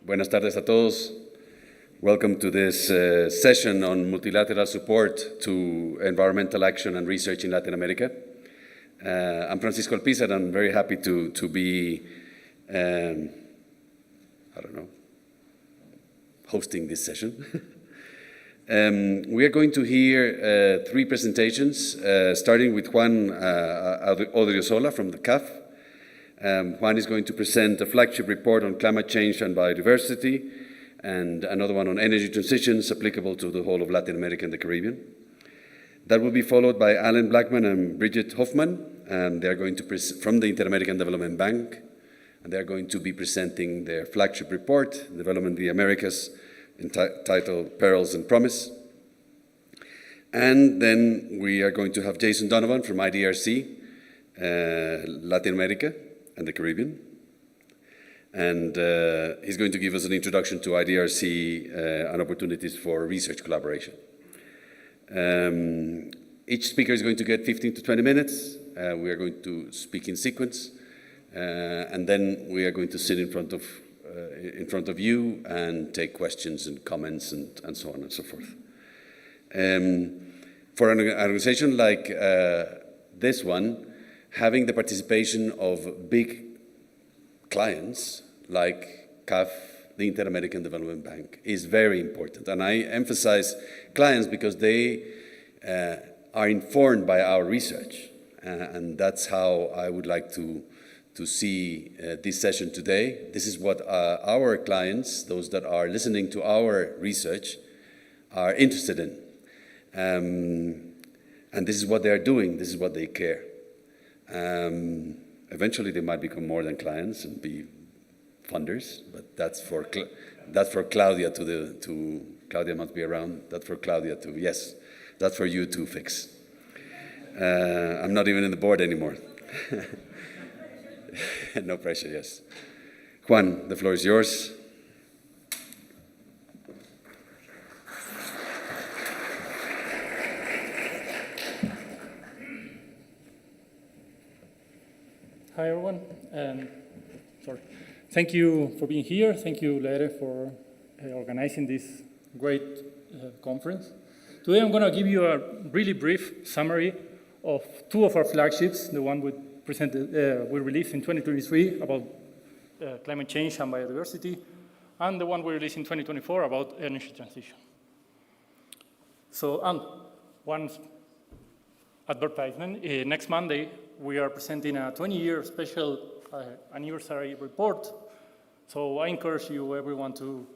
Buenas tardes a todos. Welcome to this session on multilateral support to environmental action and research in Latin America. I'm Francisco Alpizar, and I'm very happy to be, hosting this session. We are going to hear three presentations, starting with Juan Odriozola from the CAF. Juan is going to present a flagship report on climate change and biodiversity, and another one on energy transitions applicable to the whole of Latin America and the Caribbean. That will be followed by Alan Blackman and Bridget Hoffman, and they are going to from the Inter-American Development Bank, and they are going to be presenting their flagship report, Development in the Americas, entitled Perils and Promise. And then we are going to have Jason Donovan from IDRC, Latin America and the Caribbean. And he's going to give us an introduction to IDRC and opportunities for research collaboration. Each speaker is going to get 15 to 20 minutes. We are going to speak in sequence. And then we are going to sit in front of you and take questions and comments and so on and so forth. For an organization like this one, having the participation of big clients like CAF, the Inter-American Development Bank, is very important. And I emphasize clients because they are informed by our research. And that's how I would like to see this session today. This is what our clients, those that are listening to our research, are interested in. And this is what they are doing, this is what they care. Eventually they might become more than clients and be funders, but that's for Claudia Claudia must be around, that's for Claudia to, yes, that's for you to fix. I'm not even in the board anymore. No pressure, yes. Juan, the floor is yours. Hi, everyone. Thank you for being here. Thank you, LAERE, for organizing this great conference. Today, I'm going to give you a really brief summary of two of our flagships, the one we released in 2023 about climate change and biodiversity, and the one we released in 2024 about energy transition. So, one advertisement. Next Monday, we are presenting a 20-year special anniversary report. So I encourage you, everyone, to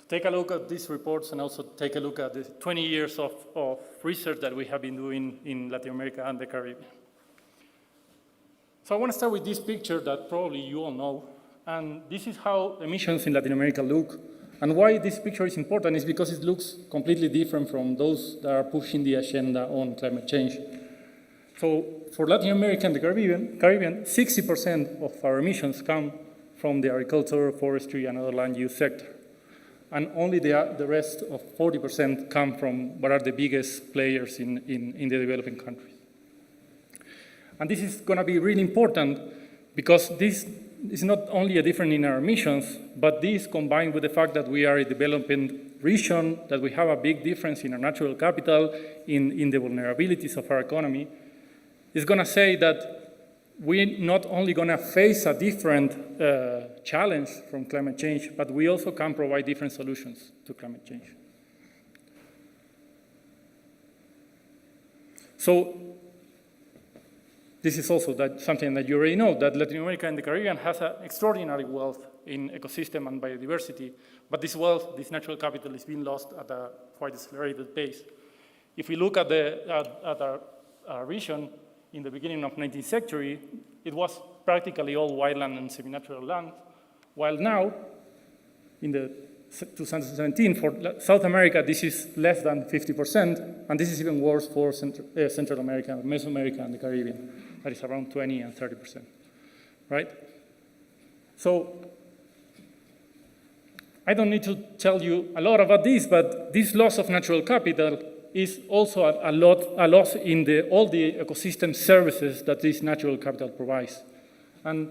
take a look at these reports and also take a look at the 20 years of research that we have been doing in Latin America and the Caribbean. So I want to start with this picture that probably you all know. And this is how emissions in Latin America look. And why this picture is important is because it looks completely different from those that are pushing the agenda on climate change. So for Latin America and the Caribbean, 60% of our emissions come from the agriculture, forestry, and other land use sector. And only the rest of 40% come from what are the biggest players in the developing countries. And this is going to be really important because this is not only a difference in our emissions, but this combined with the fact that we are a developing region, that we have a big difference in our natural capital, in the vulnerabilities of our economy, is going to say that we're not only going to face a different challenge from climate change, but we also can provide different solutions to climate change. So this is also something that you already know, that Latin America and the Caribbean has an extraordinary wealth in ecosystem and biodiversity, but this wealth, this natural capital, is being lost at a quite accelerated pace. If we look at our region, in the beginning of the 19th century, it was practically all wildland and semi-natural land, while now, in the 2017, for South America, this is less than 50%, and this is even worse for Central America, Mesoamerica, and the Caribbean. That is around 20 and 30%, right? So I don't need to tell you a lot about this, but this loss of natural capital is also a loss in all the ecosystem services that this natural capital provides. And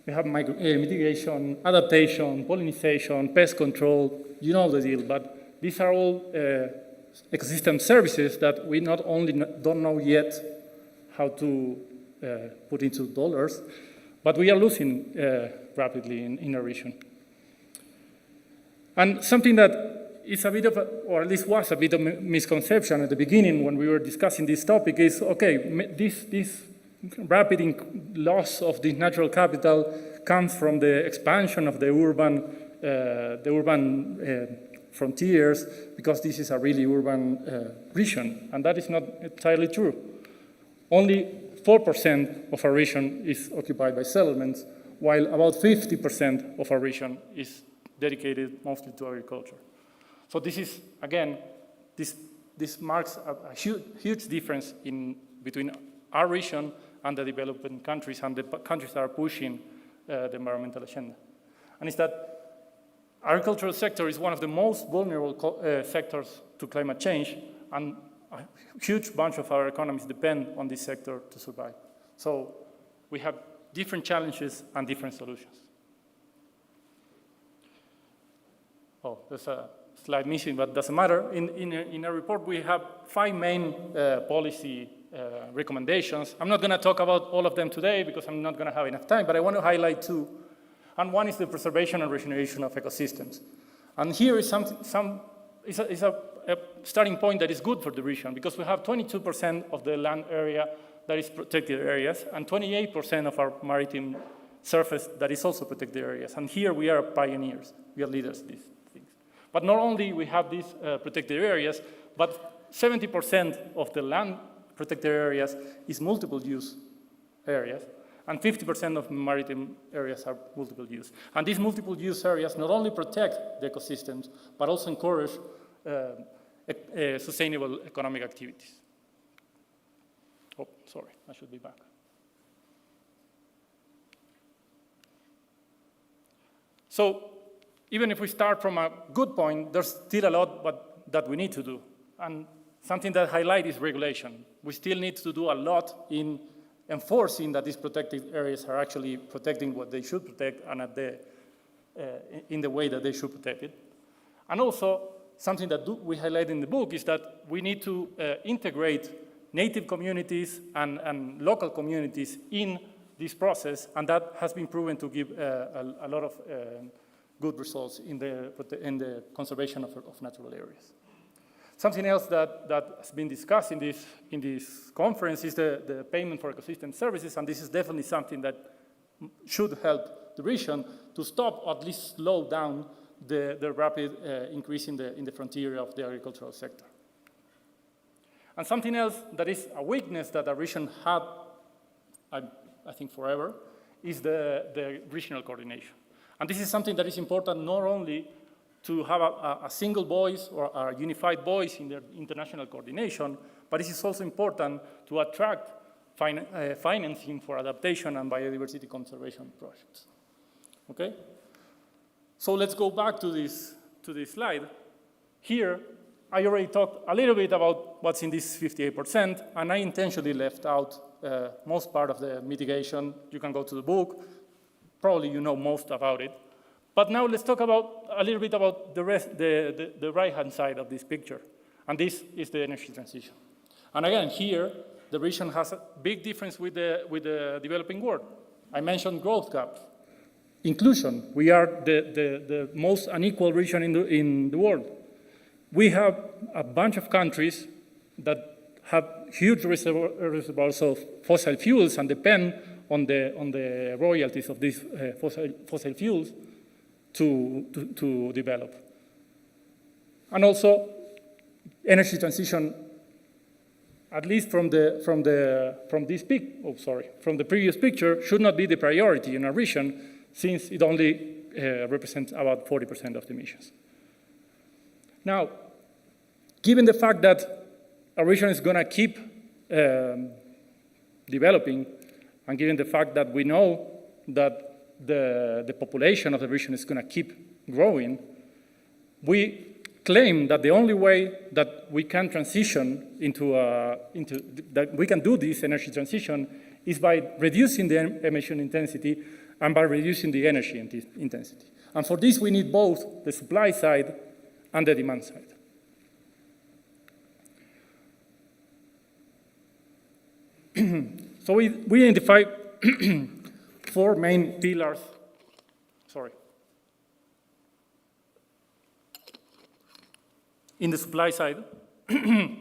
We have mitigation, adaptation, pollination, pest control, you know the deal, but these are all ecosystem services that we not only don't know yet how to put into dollars, but we are losing rapidly in our region. And something that is a bit of, or at least was a bit of a misconception at the beginning when we were discussing this topic is, okay, this rapid loss of this natural capital comes from the expansion of the urban frontiers, because this is a really urban region, and that is not entirely true. Only 4% of our region is occupied by settlements, while about 50% of our region is dedicated mostly to agriculture. So this is, again, this marks a huge difference between our region and the developing countries and the countries that are pushing the environmental agenda. And it's that agricultural sector is one of the most vulnerable sectors to climate change, and a huge bunch of our economies depend on this sector to survive. So we have different challenges and different solutions. Oh, there's a slide missing, but doesn't matter. In our report, we have 5 main policy recommendations. I'm not going to talk about all of them today because I'm not going to have enough time, but I want to highlight 2. And one is the preservation and regeneration of ecosystems. And here is a starting point that is good for the region, because we have 22% of the land area that is protected areas, and 28% of our maritime surface that is also protected areas. And here we are pioneers, we are leaders in these things. But not only we have these protected areas, but 70% of the land protected areas is multiple use areas, and 50% of maritime areas are multiple use. And these multiple use areas not only protect the ecosystems, but also encourage sustainable economic activities. Oh, sorry, I should be back. So even if we start from a good point, there's still a lot that we need to do. And something that I highlight is regulation. We still need to do a lot in enforcing that these protected areas are actually protecting what they should protect and in the way that they should protect it. And also, something that we highlight in the book is that we need to integrate native communities and local communities in this process, and that has been proven to give a lot of good results in the conservation of natural areas. Something else that has been discussed in this conference is the payment for ecosystem services, and this is definitely something that should help the region to stop or at least slow down the rapid increase in the frontier of the agricultural sector. And something else that is a weakness that the region had, I think forever, is the regional coordination. And this is something that is important not only to have a single voice or a unified voice in the international coordination, but it is also important to attract financing for adaptation and biodiversity conservation projects. Okay? So let's go back to this slide. Here, I already talked a little bit about what's in this 58%, and I intentionally left out most part of the mitigation. You can go to the book. Probably you know most about it. But now let's talk a little bit about the right-hand side of this picture. And this is the energy transition. And again, here, the region has a big difference with the developing world. I mentioned growth gaps. Inclusion, we are the most unequal region in the world. We have a bunch of countries that have huge reservoirs of fossil fuels and depend on the royalties of these fossil fuels to develop. And also, energy transition, at least from the previous picture, should not be the priority in our region, since it only represents about 40% of the emissions. Now, given the fact that our region is going to keep developing, and given the fact that we know that the population of the region is going to keep growing, we claim that the only way that we can transition that we can do this energy transition is by reducing the emission intensity and by reducing the energy intensity. And for this, we need both the supply side and the demand side. So we identify 4 main pillars. Sorry. In the supply side, the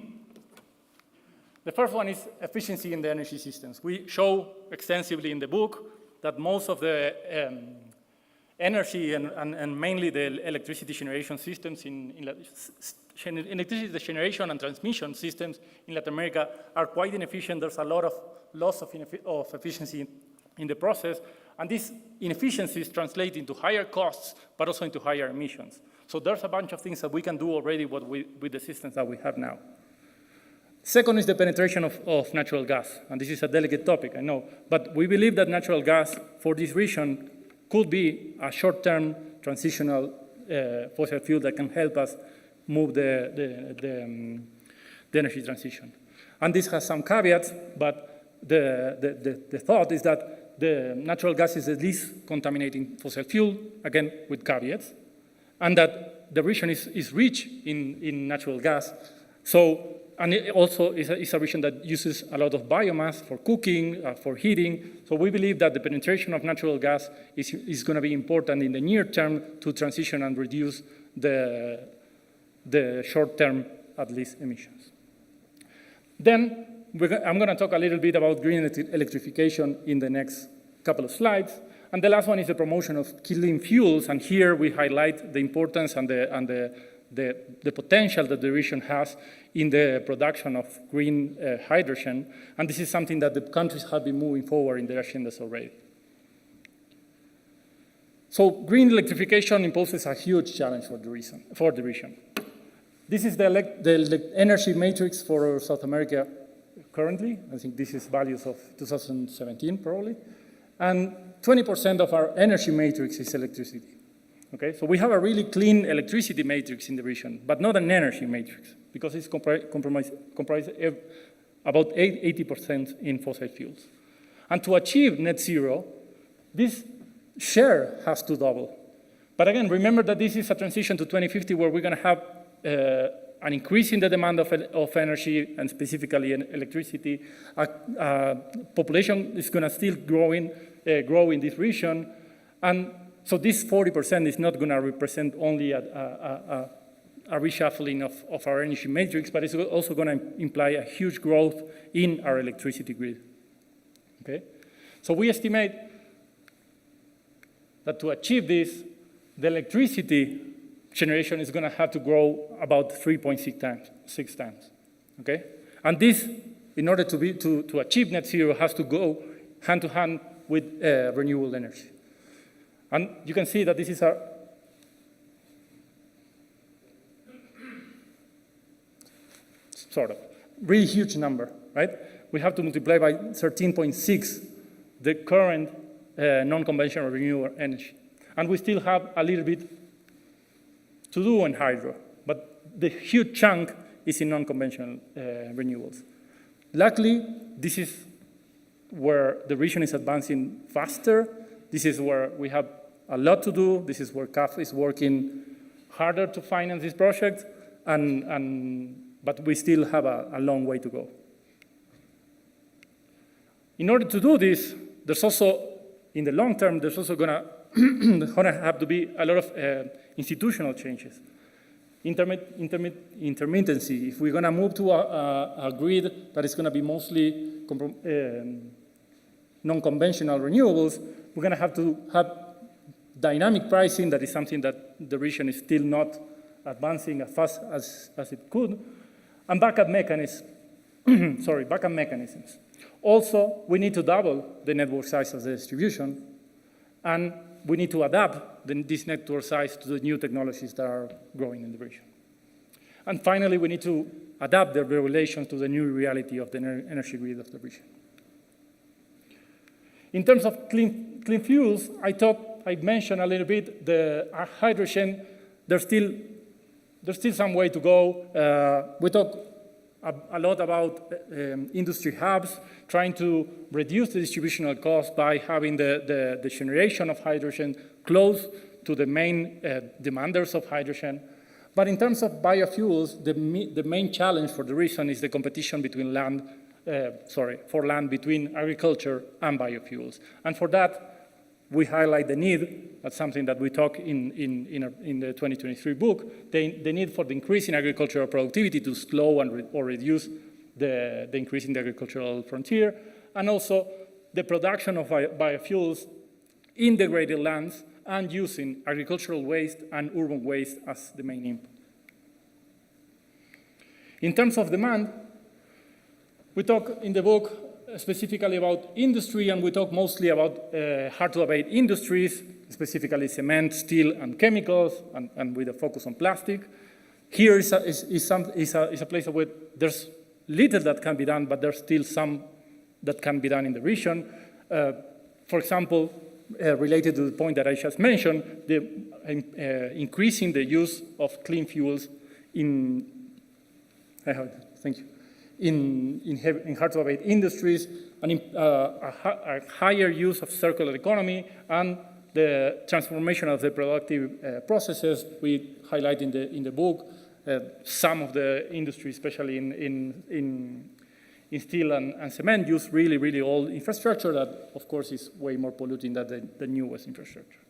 first one is efficiency in the energy systems. We show extensively in the book that most of the energy and mainly the electricity generation systems electricity generation and transmission systems in Latin America are quite inefficient. There's a lot of loss of efficiency in the process, and these inefficiencies translate into higher costs, but also into higher emissions. So there's a bunch of things that we can do already with the systems that we have now. Second is the penetration of natural gas, and this is a delicate topic, I know, but we believe that natural gas for this region could be a short-term transitional fossil fuel that can help us move the energy transition. And this has some caveats, but the thought is that the natural gas is the least contaminating fossil fuel, again, with caveats, and that the region is rich in natural gas. So, and it also is a region that uses a lot of biomass for cooking, for heating. So we believe that the penetration of natural gas is going to be important in the near term to transition and reduce the short-term, at least, emissions. Then I'm going to talk a little bit about green electrification in the next couple of slides. And the last one is the promotion of clean fuels. And here we highlight the importance and the potential that the region has in the production of green hydrogen. And this is something that the countries have been moving forward in their agendas already. So green electrification imposes a huge challenge for the region. This is the energy matrix for South America currently. I think this is values of 2017 probably. And 20% of our energy matrix is electricity. Okay, so we have a really clean electricity matrix in the region, but not an energy matrix, because it's comprised about 80% in fossil fuels. And to achieve net zero, this share has to double. But again, remember that this is a transition to 2050 where we're going to have an increase in the demand of energy, and specifically in electricity. Population is going to still grow in this region. And so this 40% is not going to represent only a reshuffling of our energy matrix, but it's also going to imply a huge growth in our electricity grid. Okay? So we estimate that to achieve this, the electricity generation is going to have to grow about 3.6 times. Okay? And this, in order to achieve net zero, has to go hand to hand with renewable energy. And you can see that this is a sort of really huge number, right? We have to multiply by 13.6 the current non-conventional renewable energy. And we still have a little bit to do on hydro, but the huge chunk is in non-conventional renewables. Luckily, this is where the region is advancing faster. This is where we have a lot to do. This is where CAF is working harder to finance this project, but we still have a long way to go. In order to do this, there's also, in the long term, there's also going to have to be a lot of institutional changes. Intermittency. If we're going to move to a grid that is going to be mostly non-conventional renewables, we're going to have dynamic pricing. That is something that the region is still not advancing as fast as it could. And backup mechanisms. Backup mechanisms. Also, we need to double the network size of the distribution, and we need to adapt this network size to the new technologies that are growing in the region. And finally, we need to adapt the regulations to the new reality of the energy grid of the region. In terms of clean fuels, I mentioned a little bit the hydrogen. There's still some way to go. We talk a lot about industry hubs, trying to reduce the distributional cost by having the generation of hydrogen close to the main demanders of hydrogen. But in terms of biofuels, the main challenge for the region is the competition between for land between agriculture and biofuels. And for that, we highlight the need, that's something that we talk in the 2023 book, the need for the increase in agricultural productivity to slow or reduce the increase in the agricultural frontier, and also the production of biofuels in degraded lands and using agricultural waste and urban waste as the main input. In terms of demand, we talk in the book specifically about industry, and we talk mostly about hard-to-abate industries, specifically cement, steel, and chemicals, and with a focus on plastic. Here is a place where there's little that can be done, but there's still some that can be done in the region. For example, related to the point that I just mentioned, increasing the use of clean fuels in hard-to-abate industries, and a higher use of circular economy, and the transformation of the productive processes. We highlight in the book some of the industries, especially in steel and cement, use really old infrastructure that, of course, is way more polluting than the newest infrastructure.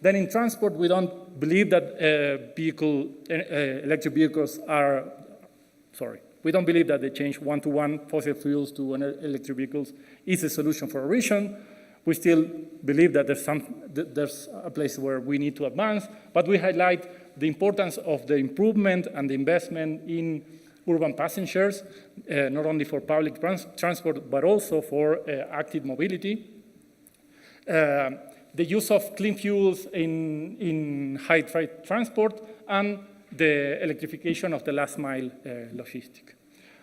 Then in transport, we don't believe that electric vehicles are, we don't believe that the change one-to-one fossil fuels to electric vehicles is a solution for a region. We still believe that there's a place where we need to advance, but we highlight the importance of the improvement and the investment in urban passengers, not only for public transport, but also for active mobility. The use of clean fuels in high freight transport, and the electrification of the last mile logistic.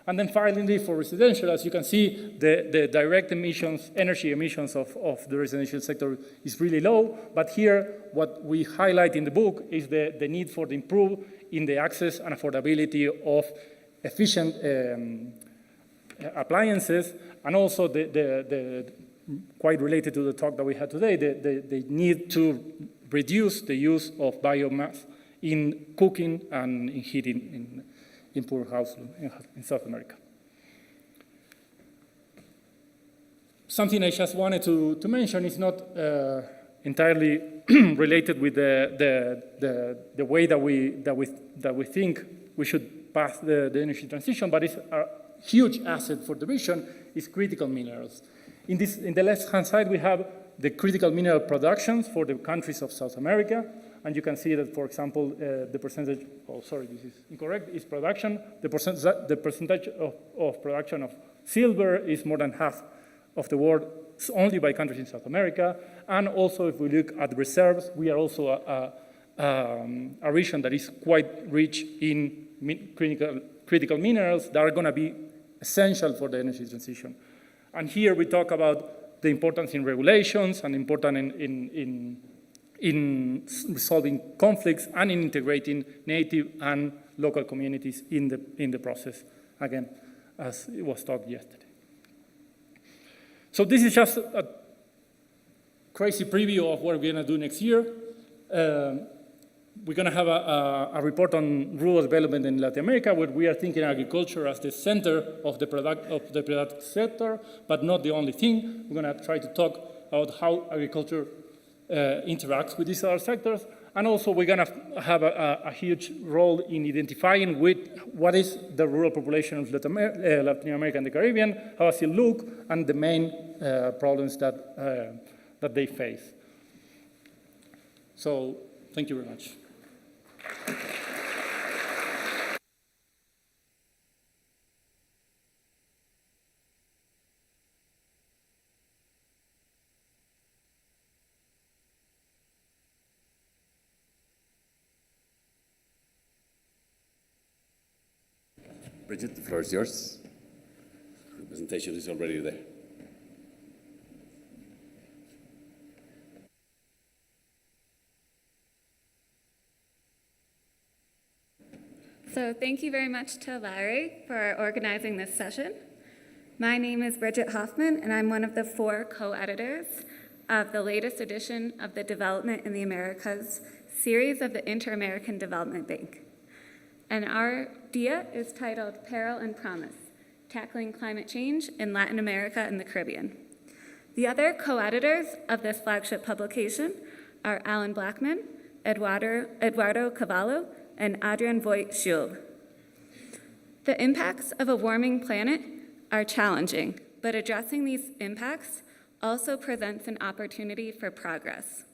And then finally, for residential, as you can see, the direct emissions, energy emissions of the residential sector is really low. But here, what we highlight in the book is the need for the improve in the access and affordability of efficient appliances, and also quite related to the talk that we had today, the need to reduce the use of biomass in cooking and in heating in poor households in South America. Something I just wanted to mention is not entirely related with the way that we think we should pass the energy transition, but it's a huge asset for the region, is critical minerals. In the left-hand side, we have the critical mineral productions for the countries of South America. And you can see that, for example, the percentage, this is incorrect, is production. The percentage of production of silver is more than half of the world, only by countries in South America. And also, if we look at reserves, we are also a region that is quite rich in critical minerals that are going to be essential for the energy transition. And here we talk about the importance in regulations and important in resolving conflicts and in integrating native and local communities in the process, again, as it was talked yesterday. So this is just a crazy preview of what we're going to do next year. We're going to have a report on rural development in Latin America, where we are thinking agriculture as the center of the product sector, but not the only thing. We're going to try to talk about how agriculture interacts with these other sectors. And also, we're going to have a huge role in identifying what is the rural population of Latin America and the Caribbean, how does it look, and the main problems that they face. So, thank you very much. Bridget, the floor is yours. The presentation is already there. So thank you very much to LAERE for organizing this session. My name is Bridget Hoffman, and I'm one of the 4 co-editors of the latest edition of the Development in the Americas series of the Inter-American Development Bank. And our idea is titled Peril and Promise, Tackling Climate Change in Latin America and the Caribbean. The other co-editors of this flagship publication are Alan Blackman, Eduardo Cavallo, and Adrian Voigt-Schulb. The impacts of a warming planet are challenging, but addressing these impacts also presents an opportunity for progress.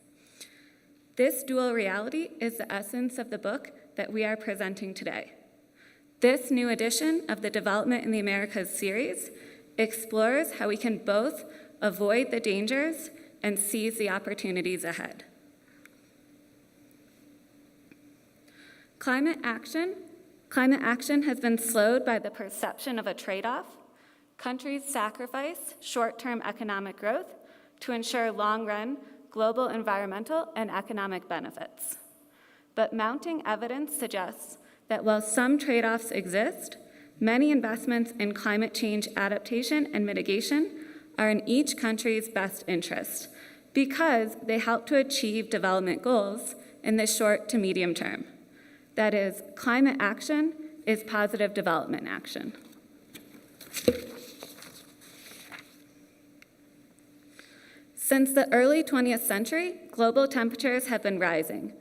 This dual reality is the essence of the book that we are presenting today. This new edition of the Development in the Americas series explores how we can both avoid the dangers and seize the opportunities ahead. Climate action has been slowed by the perception of a trade-off. Countries sacrifice short-term economic growth to ensure long-run global environmental and economic benefits. But mounting evidence suggests that while some trade-offs exist, many investments in climate change adaptation and mitigation are in each country's best interest because they help to achieve development goals in the short to medium term. That is, climate action is positive development action. Since the early 20th century, global temperatures have been rising,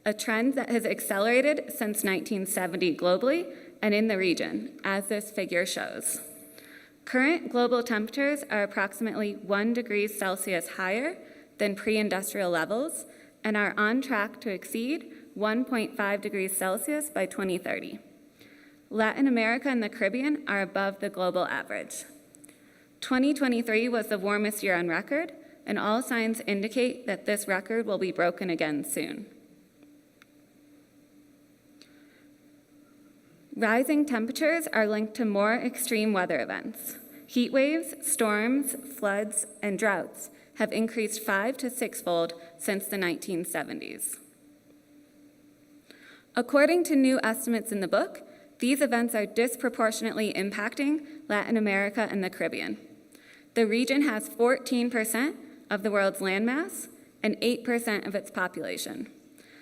a trend that has accelerated since 1970 globally and in the region, as this figure shows. Current global temperatures are approximately 1 degree Celsius higher than pre-industrial levels and are on track to exceed 1.5 degrees Celsius by 2030. Latin America and the Caribbean are above the global average. 2023 was the warmest year on record, and all signs indicate that this record will be broken again soon. Rising temperatures are linked to more extreme weather events. Heat waves, storms, floods, and droughts have increased 5 to 6-fold since the 1970s. According to new estimates in the book, these events are disproportionately impacting Latin America and the Caribbean. The region has 14% of the world's landmass and 8% of its population.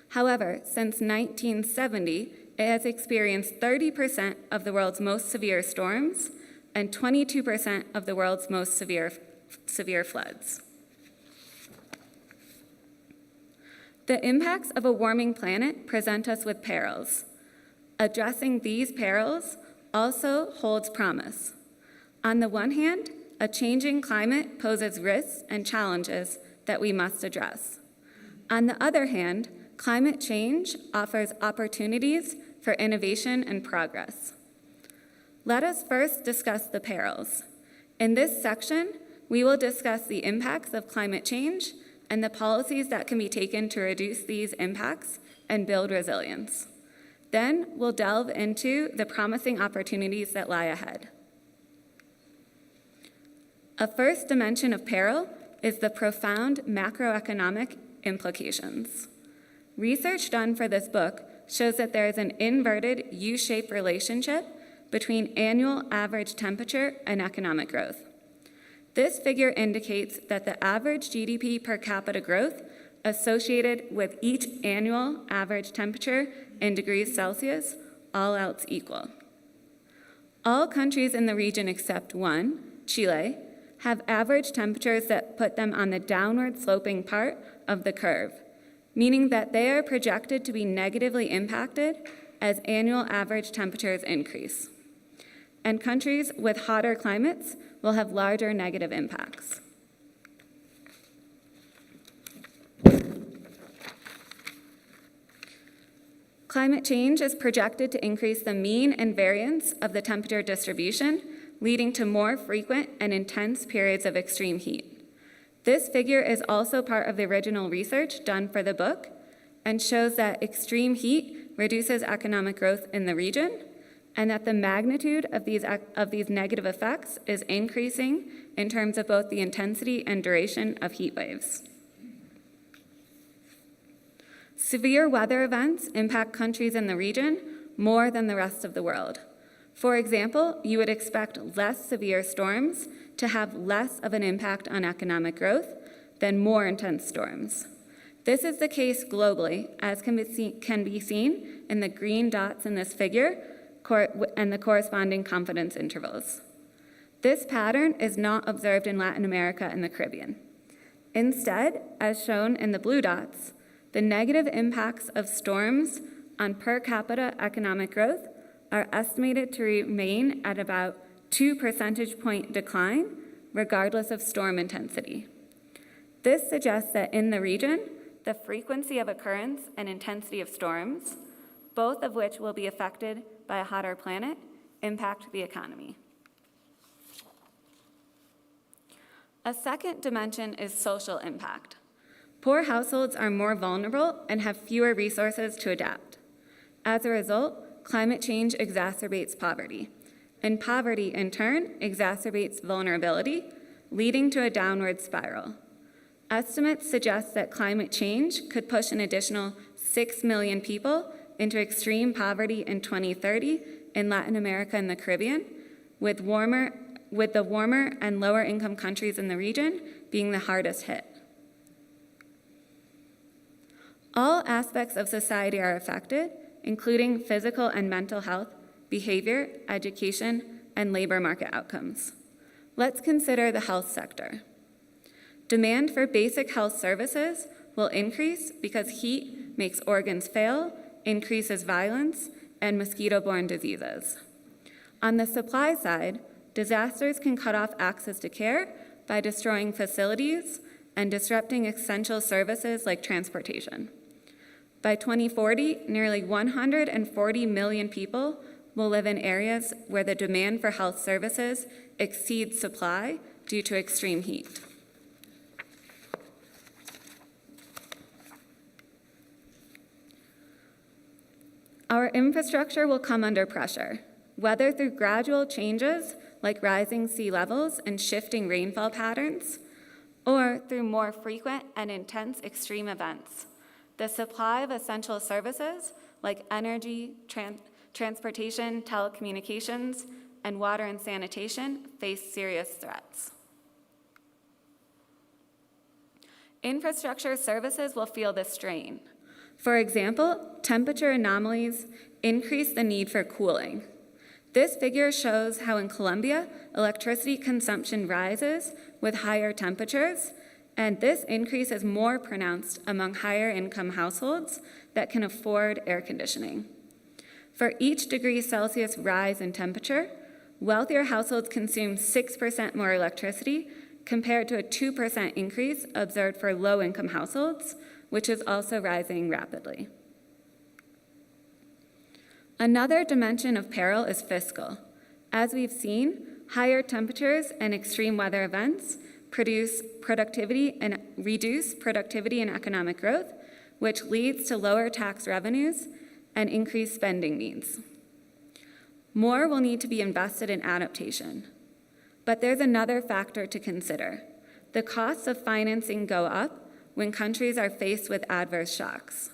However, since 1970, it has experienced 30% of the world's most severe storms and 22% of the world's most severe floods. The impacts of a warming planet present us with perils. Addressing these perils also holds promise. On the one hand, a changing climate poses risks and challenges that we must address. On the other hand, climate change offers opportunities for innovation and progress. Let us first discuss the perils. In this section, we will discuss the impacts of climate change and the policies that can be taken to reduce these impacts and build resilience. Then we'll delve into the promising opportunities that lie ahead. A first dimension of peril is the profound macroeconomic implications. Research done for this book shows that there is an inverted U-shaped relationship between annual average temperature and economic growth. This figure indicates that the average GDP per capita growth associated with each annual average temperature in degrees Celsius, all else equal. All countries in the region except one, Chile, have average temperatures that put them on the downward sloping part of the curve, meaning that they are projected to be negatively impacted as annual average temperatures increase. And countries with hotter climates will have larger negative impacts. Climate change is projected to increase the mean and variance of the temperature distribution, leading to more frequent and intense periods of extreme heat. This figure is also part of the original research done for the book and shows that extreme heat reduces economic growth in the region and that the magnitude of these negative effects is increasing in terms of both the intensity and duration of heat waves. Severe weather events impact countries in the region more than the rest of the world. For example, you would expect less severe storms to have less of an impact on economic growth than more intense storms. This is the case globally, as can be seen in the green dots in this figure and the corresponding confidence intervals. This pattern is not observed in Latin America and the Caribbean. Instead, as shown in the blue dots, the negative impacts of storms on per capita economic growth are estimated to remain at about 2 percentage point decline, regardless of storm intensity. This suggests that in the region, the frequency of occurrence and intensity of storms, both of which will be affected by a hotter planet, impact the economy. A second dimension is social impact. Poor households are more vulnerable and have fewer resources to adapt. As a result, climate change exacerbates poverty, and poverty, in turn, exacerbates vulnerability, leading to a downward spiral. Estimates suggest that climate change could push an additional 6 million people into extreme poverty in 2030 in Latin America and the Caribbean, with the warmer and lower income countries in the region being the hardest hit. All aspects of society are affected, including physical and mental health, behavior, education, and labor market outcomes. Let's consider the health sector. Demand for basic health services will increase because heat makes organs fail, increases violence, and mosquito-borne diseases. On the supply side, disasters can cut off access to care by destroying facilities and disrupting essential services like transportation. By 2040, nearly 140 million people will live in areas where the demand for health services exceeds supply due to extreme heat. Our infrastructure will come under pressure, whether through gradual changes like rising sea levels and shifting rainfall patterns, or through more frequent and intense extreme events. The supply of essential services like energy, transportation, telecommunications, and water and sanitation face serious threats. Infrastructure services will feel the strain. For example, temperature anomalies increase the need for cooling. This figure shows how in Colombia, electricity consumption rises with higher temperatures, and this increase is more pronounced among higher income households that can afford air conditioning. For each degree Celsius rise in temperature, wealthier households consume 6% more electricity compared to a 2% increase observed for low-income households, which is also rising rapidly. Another dimension of peril is fiscal. As we've seen, higher temperatures and extreme weather events reduce productivity and economic growth, which leads to lower tax revenues and increased spending needs. More will need to be invested in adaptation. But there's another factor to consider. The costs of financing go up when countries are faced with adverse shocks.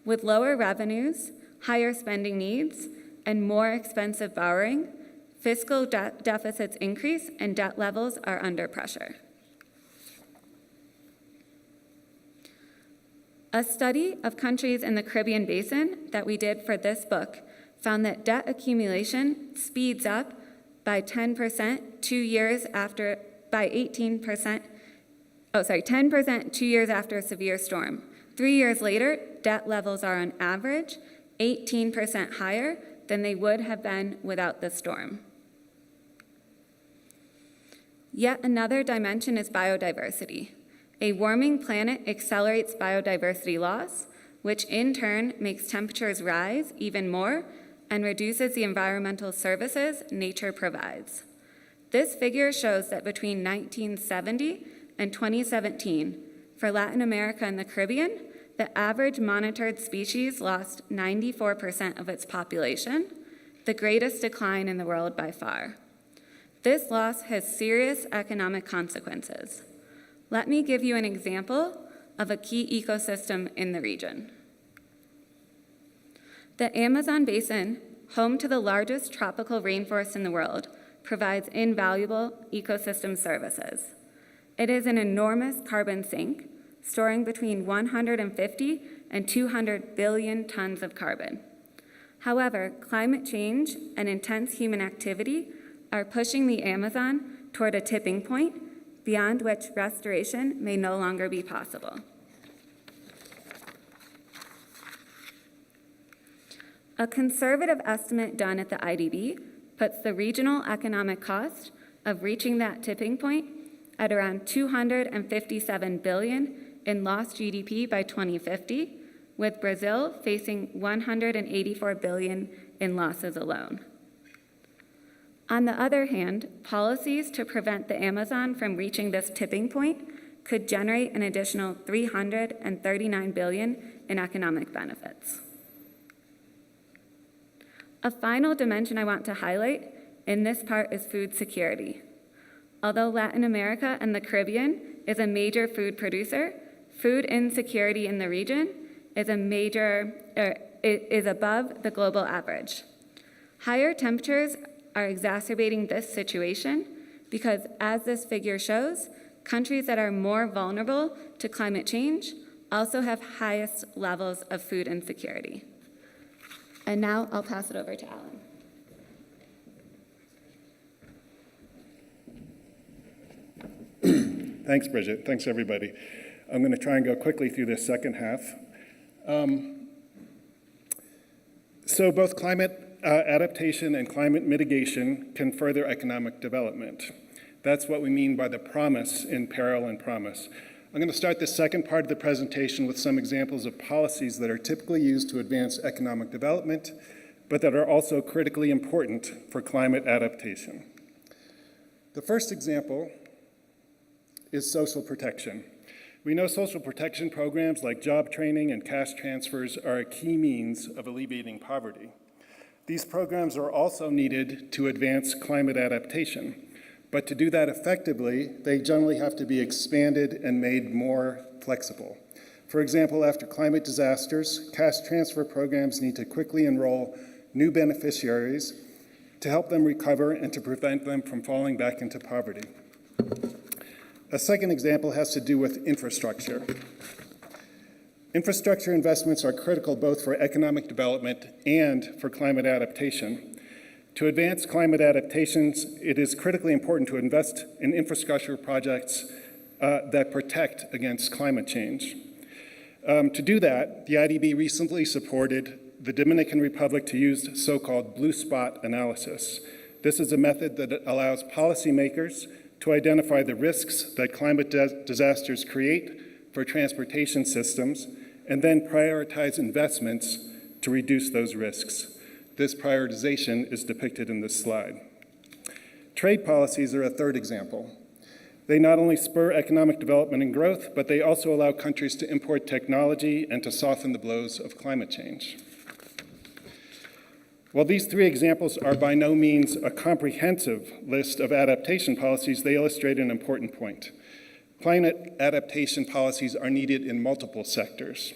With lower revenues, higher spending needs, and more expensive borrowing, fiscal deficits increase and debt levels are under pressure. A study of countries in the Caribbean Basin that we did for this book found that debt accumulation speeds up by 10% 2 years after, 10% 2 years after a severe storm. 3 years later, debt levels are on average 18% higher than they would have been without the storm. Yet another dimension is biodiversity. A warming planet accelerates biodiversity loss, which in turn makes temperatures rise even more and reduces the environmental services nature provides. This figure shows that between 1970 and 2017, for Latin America and the Caribbean, the average monitored species lost 94% of its population, the greatest decline in the world by far. This loss has serious economic consequences. Let me give you an example of a key ecosystem in the region. The Amazon basin, home to the largest tropical rainforest in the world, provides invaluable ecosystem services. It is an enormous carbon sink, storing between 150 and 200 billion tons of carbon. However, climate change and intense human activity are pushing the Amazon toward a tipping point beyond which restoration may no longer be possible. A conservative estimate done at the IDB puts the regional economic cost of reaching that tipping point at around 257 billion in lost GDP by 2050, with Brazil facing 184 billion in losses alone. On the other hand, policies to prevent the Amazon from reaching this tipping point could generate an additional 339 billion in economic benefits. A final dimension I want to highlight in this part is food security. Although Latin America and the Caribbean is a major food producer, food insecurity in the region is above the global average. Higher temperatures are exacerbating this situation because, as this figure shows, countries that are more vulnerable to climate change also have highest levels of food insecurity. And now I'll pass it over to Alan. Thanks, Bridget. Thanks, everybody. I'm going to try and go quickly through this second half. So both climate adaptation and climate mitigation can further economic development. That's what we mean by the promise in peril and promise. I'm going to start the second part of the presentation with some examples of policies that are typically used to advance economic development, but that are also critically important for climate adaptation. The first example is social protection. We know social protection programs like job training and cash transfers are a key means of alleviating poverty. These programs are also needed to advance climate adaptation, but to do that effectively, they generally have to be expanded and made more flexible. For example, after climate disasters, cash transfer programs need to quickly enroll new beneficiaries to help them recover and to prevent them from falling back into poverty. A second example has to do with infrastructure. Infrastructure investments are critical both for economic development and for climate adaptation. To advance climate adaptations, it is critically important to invest in infrastructure projects that protect against climate change. To do that, the IDB recently supported the Dominican Republic to use so-called blue spot analysis. This is a method that allows policymakers to identify the risks that climate disasters create for transportation systems and then prioritize investments to reduce those risks. This prioritization is depicted in this slide. Trade policies are a third example. They not only spur economic development and growth, but they also allow countries to import technology and to soften the blows of climate change. While these three examples are by no means a comprehensive list of adaptation policies, they illustrate an important point. Climate adaptation policies are needed in multiple sectors.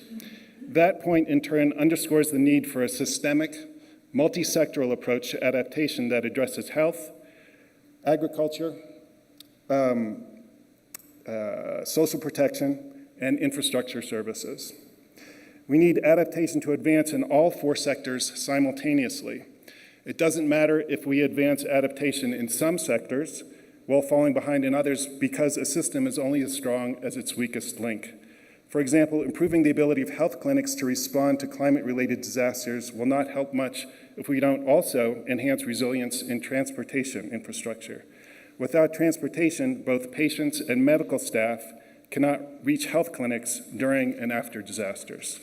That point, in turn, underscores the need for a systemic, multi-sectoral approach to adaptation that addresses health, agriculture, social protection, and infrastructure services. We need adaptation to advance in all four sectors simultaneously. It doesn't matter if we advance adaptation in some sectors while falling behind in others, because a system is only as strong as its weakest link. For example, improving the ability of health clinics to respond to climate-related disasters will not help much if we don't also enhance resilience in transportation infrastructure. Without transportation, both patients and medical staff cannot reach health clinics during and after disasters.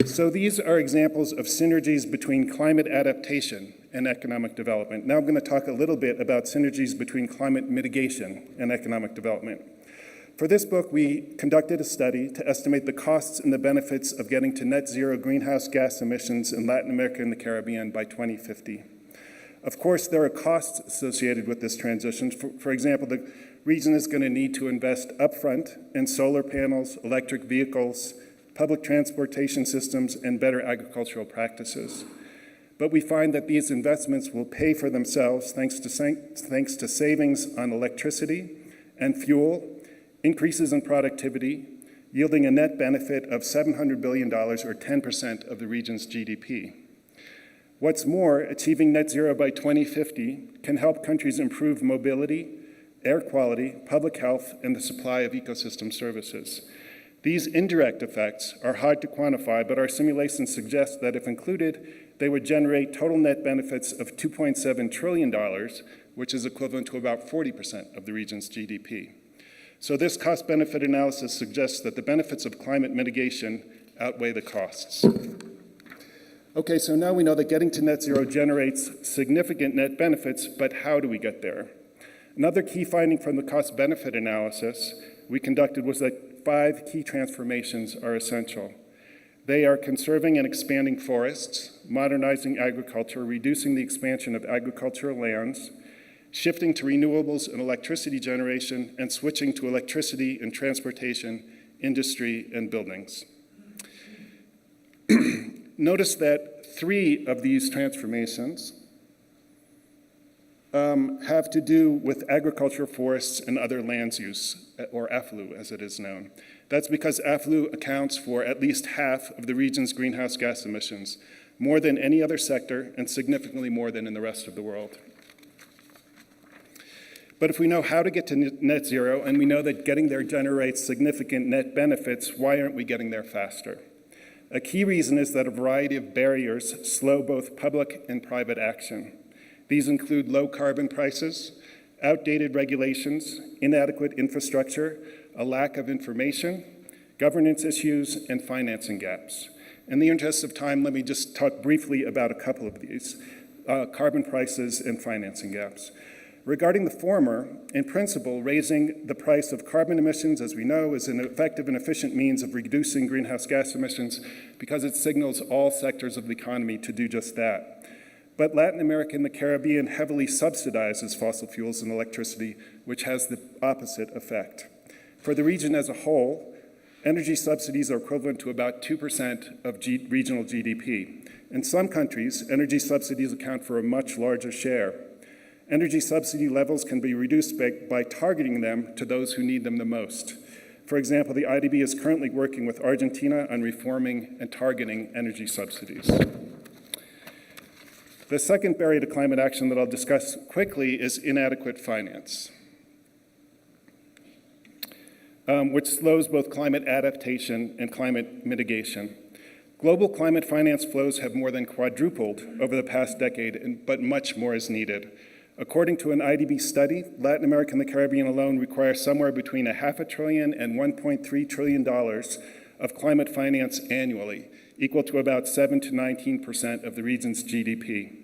So these are examples of synergies between climate adaptation and economic development. Now I'm going to talk a little bit about synergies between climate mitigation and economic development. For this book, we conducted a study to estimate the costs and the benefits of getting to net zero greenhouse gas emissions in Latin America and the Caribbean by 2050. Of course, there are costs associated with this transition. For example, the region is going to need to invest upfront in solar panels, electric vehicles, public transportation systems, and better agricultural practices. But we find that these investments will pay for themselves thanks to savings on electricity and fuel, increases in productivity, yielding a net benefit of $700 billion, or 10% of the region's GDP. What's more, achieving net zero by 2050 can help countries improve mobility, air quality, public health, and the supply of ecosystem services. These indirect effects are hard to quantify, but our simulations suggest that if included, they would generate total net benefits of $2.7 trillion, which is equivalent to about 40% of the region's GDP. So this cost-benefit analysis suggests that the benefits of climate mitigation outweigh the costs. Okay, so now we know that getting to net zero generates significant net benefits, but how do we get there? Another key finding from the cost-benefit analysis we conducted was that 5 key transformations are essential. They are conserving and expanding forests, modernizing agriculture, reducing the expansion of agricultural lands, shifting to renewables and electricity generation, and switching to electricity in transportation, industry, and buildings. Notice that 3 of these transformations have to do with agriculture, forests, and other lands use, or AFLU as it is known. That's because AFLU accounts for at least half of the region's greenhouse gas emissions, more than any other sector and significantly more than in the rest of the world. But if we know how to get to net zero, and we know that getting there generates significant net benefits, why aren't we getting there faster? A key reason is that a variety of barriers slow both public and private action. These include low carbon prices, outdated regulations, inadequate infrastructure, a lack of information, governance issues, and financing gaps. In the interest of time, let me just talk briefly about a couple of these, carbon prices and financing gaps. Regarding the former, in principle, raising the price of carbon emissions, as we know, is an effective and efficient means of reducing greenhouse gas emissions because it signals all sectors of the economy to do just that. But Latin America and the Caribbean heavily subsidizes fossil fuels and electricity, which has the opposite effect. For the region as a whole, energy subsidies are equivalent to about 2% of regional GDP. In some countries, energy subsidies account for a much larger share. Energy subsidy levels can be reduced by targeting them to those who need them the most. For example, the IDB is currently working with Argentina on reforming and targeting energy subsidies. The second barrier to climate action that I'll discuss quickly is inadequate finance, which slows both climate adaptation and climate mitigation. Global climate finance flows have more than quadrupled over the past decade, but much more is needed. According to an IDB study, Latin America and the Caribbean alone require somewhere between $500 billion and $1.3 trillion of climate finance annually, equal to about 7 to 19% of the region's GDP.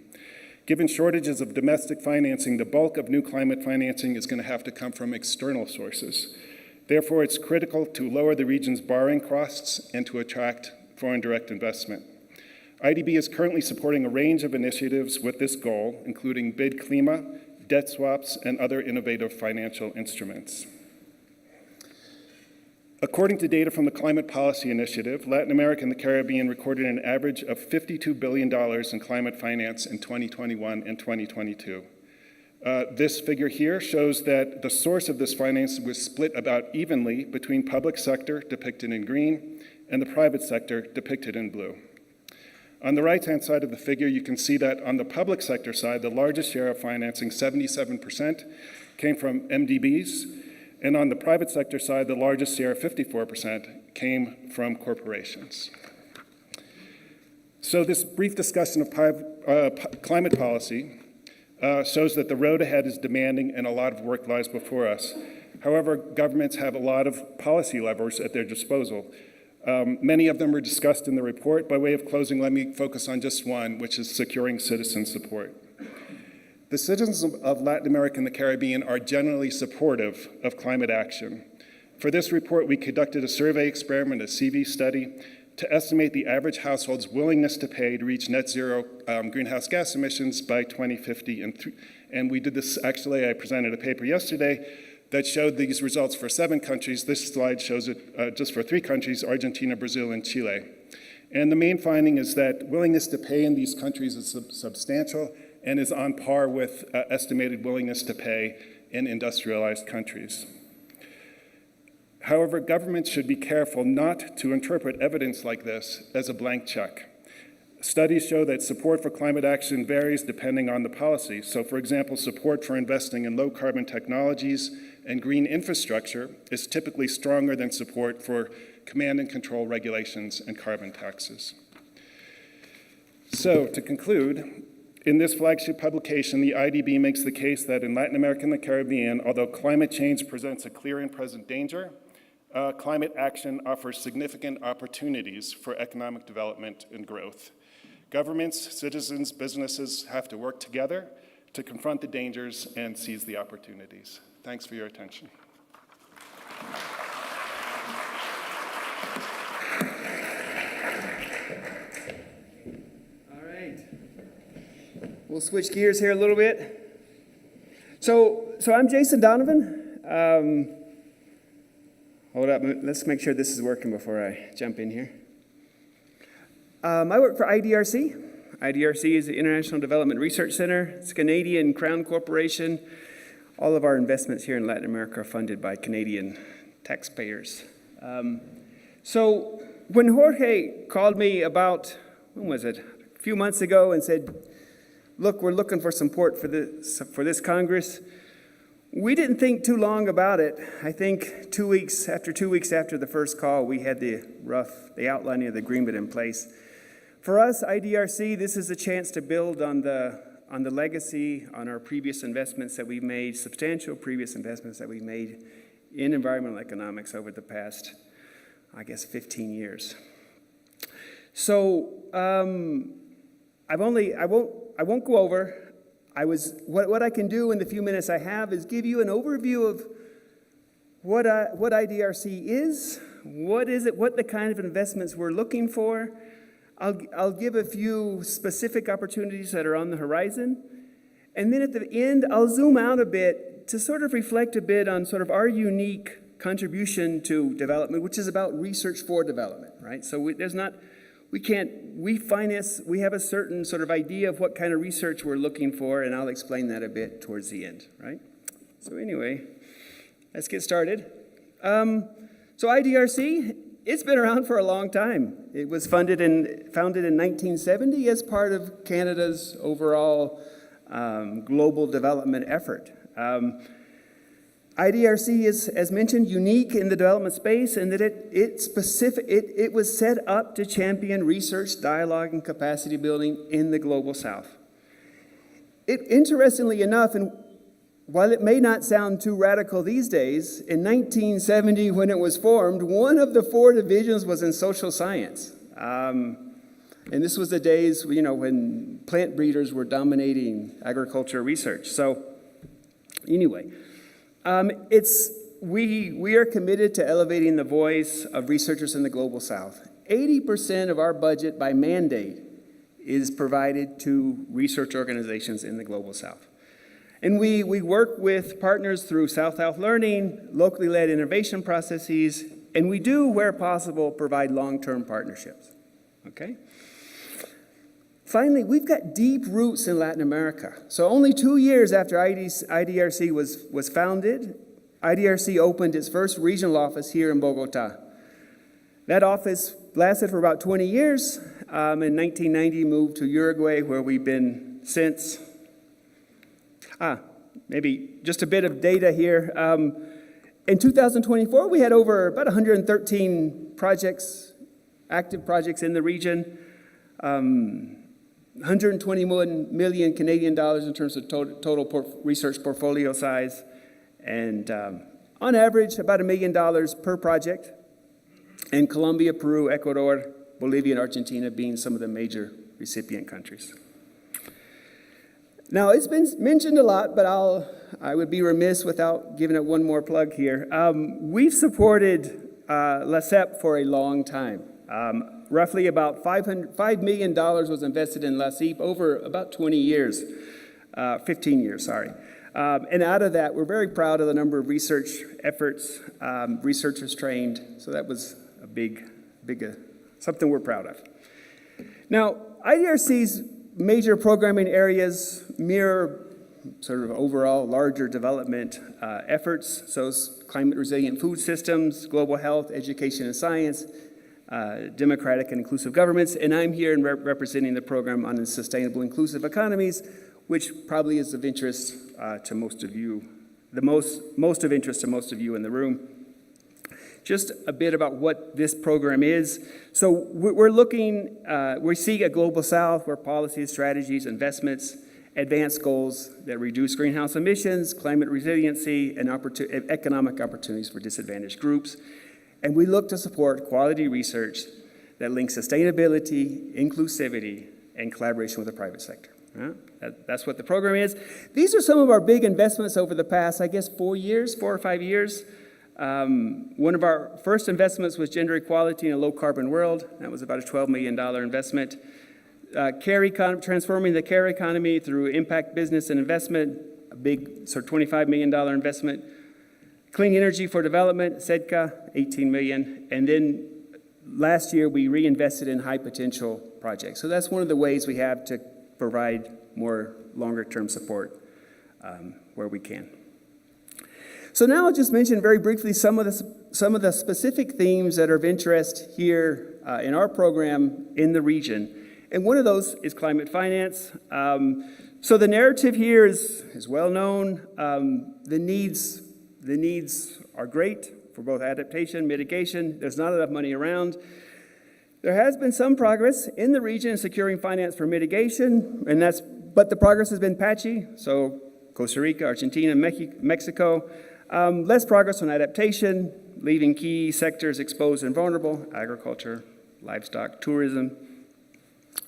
Given shortages of domestic financing, the bulk of new climate financing is going to have to come from external sources. Therefore, it's critical to lower the region's borrowing costs and to attract foreign direct investment. IDB is currently supporting a range of initiatives with this goal, including bid klima, debt swaps, and other innovative financial instruments. According to data from the Climate Policy Initiative, Latin America and the Caribbean recorded an average of $52 billion in climate finance in 2021 and 2022. This figure here shows that the source of this finance was split about evenly between public sector, depicted in green, and the private sector, depicted in blue. On the right-hand side of the figure, you can see that on the public sector side, the largest share of financing, 77%, came from MDBs, and on the private sector side, the largest share, 54%, came from corporations. So this brief discussion of climate policy shows that the road ahead is demanding and a lot of work lies before us. However, governments have a lot of policy levers at their disposal. Many of them are discussed in the report. By way of closing, let me focus on just one, which is securing citizen support. The citizens of Latin America and the Caribbean are generally supportive of climate action. For this report, we conducted a survey experiment, a CV study, to estimate the average household's willingness to pay to reach net zero greenhouse gas emissions by 2050. And we did this, actually, I presented a paper yesterday that showed these results for 7 countries. This slide shows it just for 3 countries, Argentina, Brazil, and Chile. And the main finding is that willingness to pay in these countries is substantial and is on par with estimated willingness to pay in industrialized countries. However, governments should be careful not to interpret evidence like this as a blank check. Studies show that support for climate action varies depending on the policy. So, for example, support for investing in low-carbon technologies and green infrastructure is typically stronger than support for command and control regulations and carbon taxes. So, to conclude, in this flagship publication, the IDB makes the case that in Latin America and the Caribbean, although climate change presents a clear and present danger, climate action offers significant opportunities for economic development and growth. Governments, citizens, businesses have to work together to confront the dangers and seize the opportunities. Thanks for your attention. All right. We'll switch gears here a little bit. So I'm Jason Donovan. Hold up, let's make sure this is working before I jump in here. I work for IDRC. IDRC is the International Development Research Center. It's a Canadian Crown Corporation. All of our investments here in Latin America are funded by Canadian taxpayers. So when Jorge called me about, when was it, a few months ago and said, look, we're looking for support for this Congress, we didn't think too long about it. I think 2 weeks after the first call, we had the outlining of the agreement in place. For us, IDRC, this is a chance to build on the legacy, on our previous investments that we've made, substantial previous investments that we've made in environmental economics over the past, I guess, 15 years. So I won't go over. What I can do in the few minutes I have is give you an overview of what IDRC is, what the kind of investments we're looking for. I'll give a few specific opportunities that are on the horizon. And then at the end, I'll zoom out a bit to sort of reflect a bit on sort of our unique contribution to development, which is about research for development, right? So we have a certain sort of idea of what kind of research we're looking for, and I'll explain that a bit towards the end, right? So anyway, let's get started. So IDRC, it's been around for a long time. It was founded in 1970 as part of Canada's overall global development effort. IDRC is, as mentioned, unique in the development space in that it was set up to champion research, dialogue, and capacity building in the Global South. Interestingly enough, and while it may not sound too radical these days, in 1970 when it was formed, one of the 4 divisions was in social science. And this was the days, when plant breeders were dominating agriculture research. So anyway, we are committed to elevating the voice of researchers in the Global South. 80% of our budget by mandate is provided to research organizations in the Global South. And we work with partners through South-South learning, locally led innovation processes, and we do, where possible, provide long-term partnerships, okay? Finally, we've got deep roots in Latin America. So only 2 years after IDRC was founded, IDRC opened its first regional office here in Bogota. That office lasted for about 20 years. In 1990, moved to Uruguay, where we've been since. Maybe just a bit of data here. In 2024, we had over about 113 projects, active projects in the region. 121 million Canadian dollars in terms of total research portfolio size, and on average, about $1 million per project. And Colombia, Peru, Ecuador, Bolivia, and Argentina being some of the major recipient countries. Now, it's been mentioned a lot, but I would be remiss without giving it one more plug here. We've supported LACEP for a long time. Roughly about $5 million was invested in LACEP over about 15 years, sorry. And out of that, we're very proud of the number of research efforts, researchers trained. So that was a big, something we're proud of. Now, IDRC's major programming areas mirror sort of overall larger development efforts. So it's climate resilient food systems, global health, education and science, democratic and inclusive governments. And I'm here representing the program on sustainable inclusive economies, which probably is of interest to most of you, most of interest to most of you in the room. Just a bit about what this program is. So we see a global south where policies, strategies, investments, advance goals that reduce greenhouse emissions, climate resiliency, and economic opportunities for disadvantaged groups. And we look to support quality research that links sustainability, inclusivity, and collaboration with the private sector. That's what the program is. These are some of our big investments over the past, I guess, 4 or 5 years. One of our first investments was gender equality in a low-carbon world. That was about a $12 million investment. Transforming the care economy through impact business and investment, a big sort of $25 million investment. Clean energy for development, SEDCA, $18 million. And then last year, we reinvested in high potential projects. So that's one of the ways we have to provide more longer-term support where we can. So now I'll just mention very briefly some of the specific themes that are of interest here in our program in the region. And one of those is climate finance. So the narrative here is well known. The needs are great for both adaptation, mitigation. There's not enough money around. There has been some progress in the region securing finance for mitigation, but the progress has been patchy. So Costa Rica, Argentina, Mexico. Less progress on adaptation, leaving key sectors exposed and vulnerable: agriculture, livestock, tourism.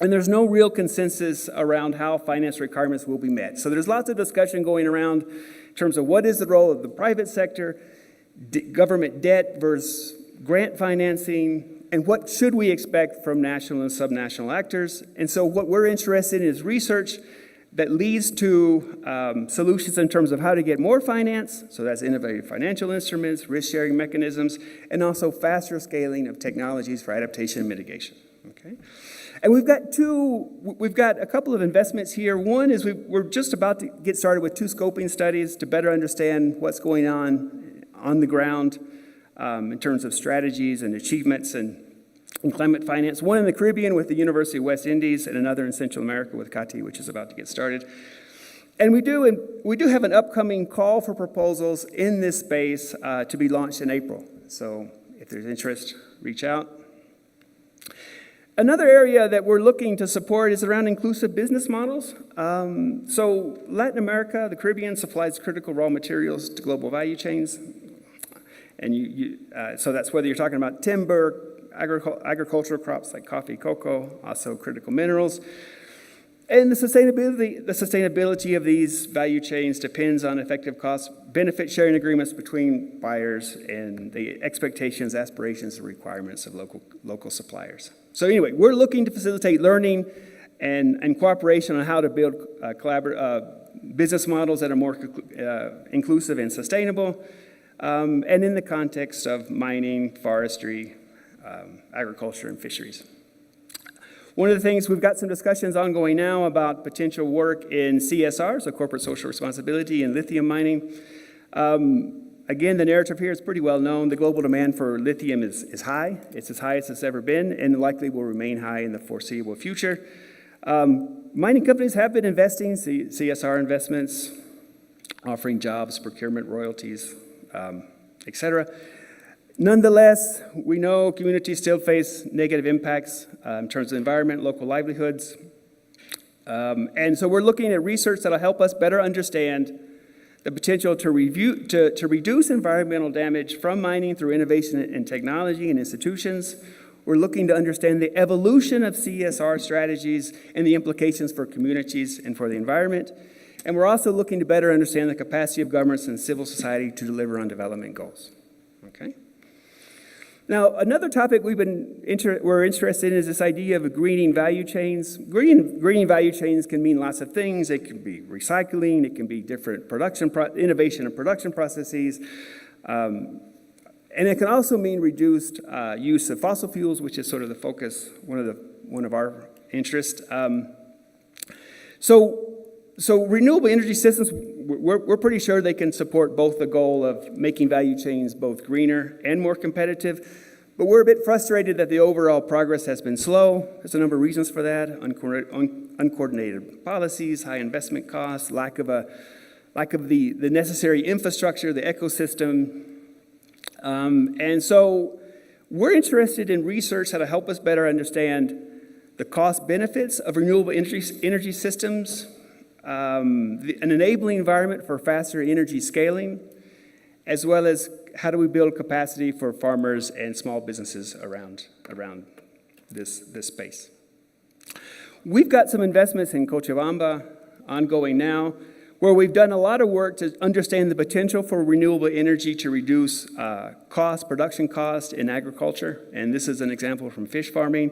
And there's no real consensus around how finance requirements will be met. So there's lots of discussion going around in terms of what is the role of the private sector, government debt versus grant financing, and what should we expect from national and subnational actors. And so what we're interested in is research that leads to solutions in terms of how to get more finance. So that's innovative financial instruments, risk-sharing mechanisms, and also faster scaling of technologies for adaptation and mitigation. Okay? And we've got a couple of investments here. One is we're just about to get started with 2 scoping studies to better understand what's going on the ground in terms of strategies and achievements in climate finance. One in the Caribbean with the University of West Indies, and another in Central America with CATI, which is about to get started. And we do have an upcoming call for proposals in this space to be launched in April. So if there's interest, reach out. Another area that we're looking to support is around inclusive business models. So Latin America, the Caribbean, supplies critical raw materials to global value chains. And so that's whether you're talking about timber, agricultural crops like coffee, cocoa, also critical minerals. And the sustainability of these value chains depends on effective cost-benefit sharing agreements between buyers and the expectations, aspirations, and requirements of local suppliers. So anyway, we're looking to facilitate learning and cooperation on how to build business models that are more inclusive and sustainable, and in the context of mining, forestry, agriculture, and fisheries. One of the things, we've got some discussions ongoing now about potential work in CSR, so corporate social responsibility, and lithium mining. Again, the narrative here is pretty well known. The global demand for lithium is high. It's as high as it's ever been, and likely will remain high in the foreseeable future. Mining companies have been investing, CSR investments, offering jobs, procurement, royalties, et cetera. Nonetheless, we know communities still face negative impacts in terms of environment, local livelihoods. And so we're looking at research that'll help us better understand the potential to reduce environmental damage from mining through innovation in technology and institutions. We're looking to understand the evolution of CSR strategies and the implications for communities and for the environment. And we're also looking to better understand the capacity of governments and civil society to deliver on development goals. Okay? Now, another topic we're interested in is this idea of greening value chains. Greening value chains can mean lots of things. It can be recycling. It can be different innovation and production processes. And it can also mean reduced use of fossil fuels, which is sort of the focus, one of our interests. So renewable energy systems, we're pretty sure they can support both the goal of making value chains both greener and more competitive, but we're a bit frustrated that the overall progress has been slow. There's a number of reasons for that: uncoordinated policies, high investment costs, lack of the necessary infrastructure, the ecosystem. And so we're interested in research that'll help us better understand the cost benefits of renewable energy systems, an enabling environment for faster energy scaling, as well as how do we build capacity for farmers and small businesses around this space. We've got some investments in Cochabamba ongoing now, where we've done a lot of work to understand the potential for renewable energy to reduce production cost in agriculture, and this is an example from fish farming.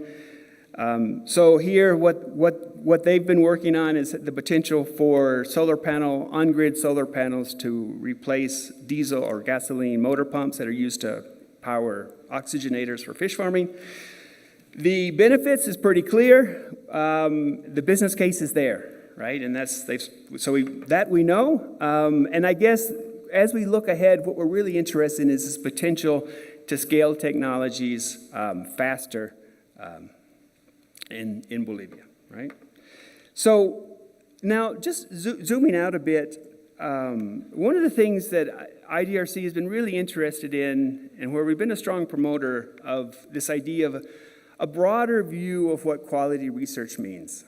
So here, what they've been working on is the potential for on-grid solar panels to replace diesel or gasoline motor pumps that are used to power oxygenators for fish farming. The benefits is pretty clear. The business case is there, right? And that we know. And I guess as we look ahead, what we're really interested in is this potential to scale technologies faster. In Bolivia, right? So now just zooming out a bit, one of the things that IDRC has been really interested in, and where we've been a strong promoter of this idea of a broader view of what quality research means.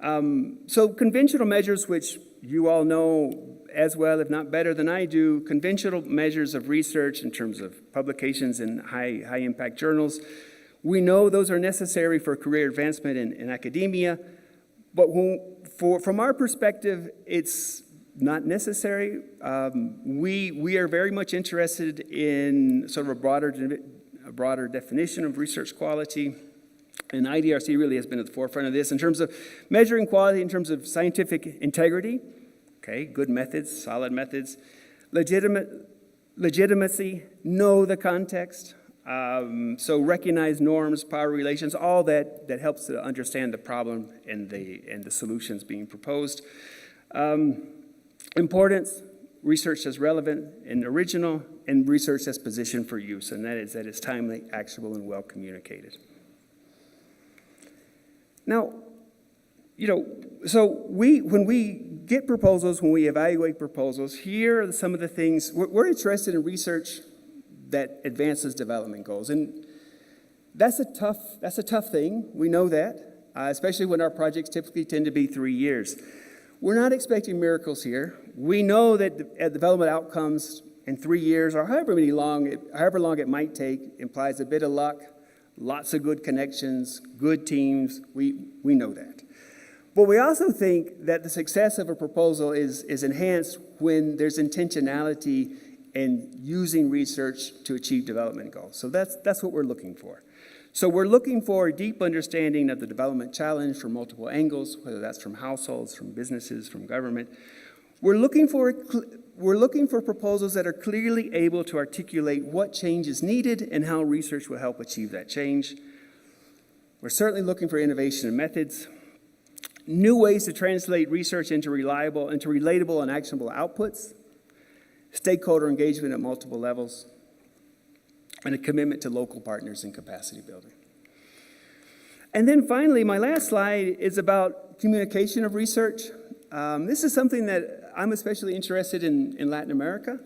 So conventional measures, which you all know as well, if not better than I do, conventional measures of research in terms of publications in high impact journals, we know those are necessary for career advancement in academia, but from our perspective, it's not necessary. We are very much interested in sort of a broader definition of research quality, and IDRC really has been at the forefront of this in terms of measuring quality in terms of scientific integrity, okay, good methods, solid methods, legitimacy, know the context. So recognize norms, power relations, all that helps to understand the problem and the solutions being proposed. Importance, research that's relevant and original, and research that's positioned for use, and that is timely, actionable, and well communicated. Now, so when we get proposals, when we evaluate proposals, here are some of the things. We're interested in research that advances development goals. And that's a tough thing. We know that, especially when our projects typically tend to be 3 years. We're not expecting miracles here. We know that development outcomes in 3 years, or however long it might take, implies a bit of luck, lots of good connections, good teams. We know that. But we also think that the success of a proposal is enhanced when there's intentionality and using research to achieve development goals. So that's what we're looking for. So we're looking for a deep understanding of the development challenge from multiple angles, whether that's from households, from businesses, from government. We're looking for proposals that are clearly able to articulate what change is needed and how research will help achieve that change. We're certainly looking for innovation in methods, new ways to translate research into relatable and actionable outputs, stakeholder engagement at multiple levels, and a commitment to local partners in capacity building. And then finally, my last slide is about communication of research. This is something that I'm especially interested in Latin America.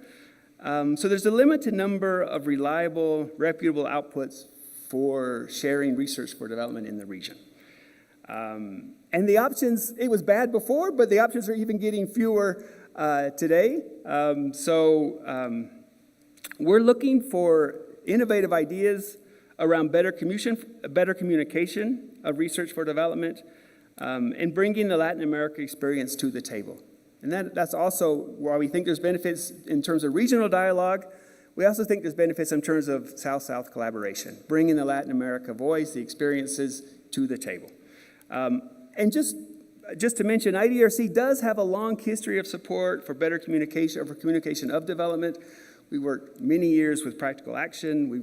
So there's a limited number of reliable, reputable outputs for sharing research for development in the region. And the options, it was bad before, but the options are even getting fewer today. We're looking for innovative ideas around better communication of research for development, and bringing the Latin America experience to the table. And that's also why we think there's benefits in terms of regional dialogue We also think there's benefits in terms of South-South collaboration, bringing the Latin America voice, the experiences to the table. And just to mention, IDRC does have a long history of support for better communication, or for communication of development. We worked many years with Practical Action. We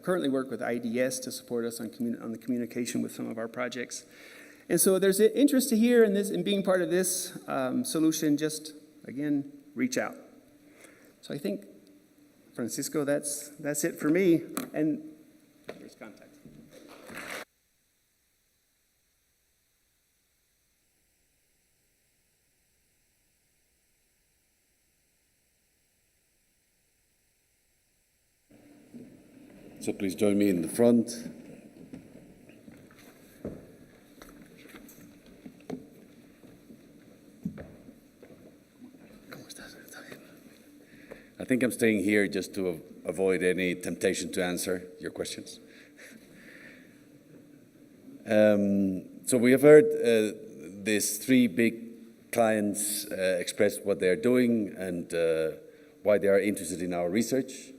currently work with IDS to support us on the communication with some of our projects. And so there's an interest to hear in being part of this solution. Just, again, reach out. So I think, Francisco, that's it for me. And here's contact. So please join me in the front. I think I'm staying here just to avoid any temptation to answer your questions. So we have heard these three big clients express what they're doing and why they are interested in our research.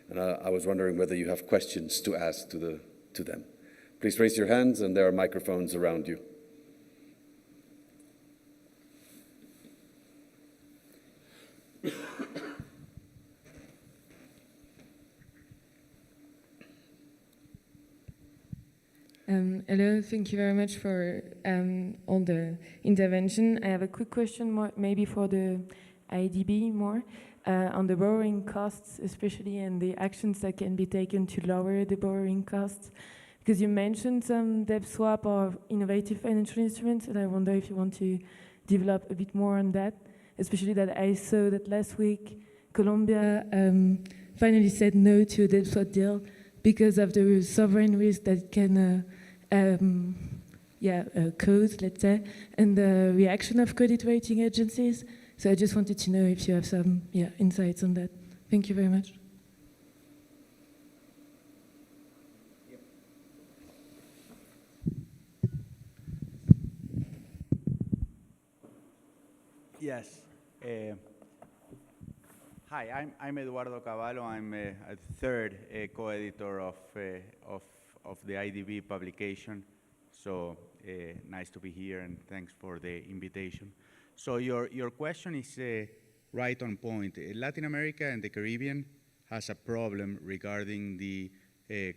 And I was wondering whether you have questions to ask to them. Please raise your hands, and there are microphones around you. Hello, thank you very much for all the intervention. I have a quick question, maybe for the IDB more, on the borrowing costs, especially, and the actions that can be taken to lower the borrowing costs. Because you mentioned some debt swap or innovative financial instruments, and I wonder if you want to develop a bit more on that, especially that I saw that last week Colombia finally said no to a debt swap deal because of the sovereign risk that can cause, let's say, and the reaction of credit rating agencies. So I just wanted to know if you have some insights on that. Thank you very much. Yes. Hi, I'm Eduardo Cavallo. I'm a third co-editor of the IDB publication. So nice to be here, and thanks for the invitation. So your question is right on point. Latin America and the Caribbean has a problem regarding the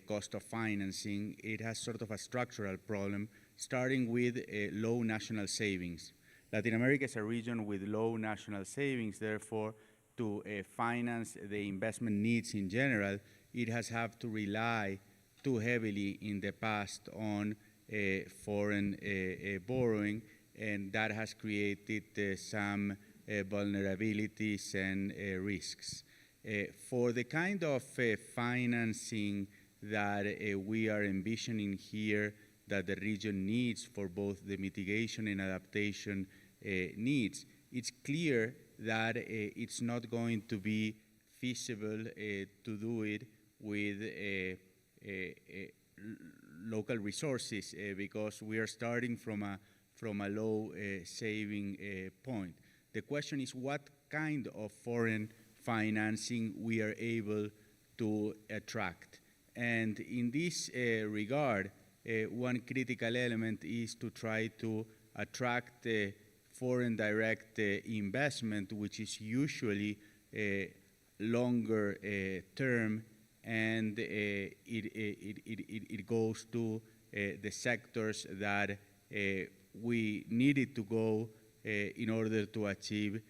cost of financing. It has sort of a structural problem, starting with low national savings. Latin America is a region with low national savings, therefore, to finance the investment needs in general, it has had to rely too heavily in the past on foreign borrowing, and that has created some vulnerabilities and risks. For the kind of financing that we are envisioning here that the region needs for both the mitigation and adaptation needs, it's clear that it's not going to be feasible to do it with local resources because we are starting from a low saving point. The question is what kind of foreign financing we are able to attract. And in this regard, one critical element is to try to attract foreign direct investment, which is usually longer term, and it goes to the sectors that we needed to go in order to achieve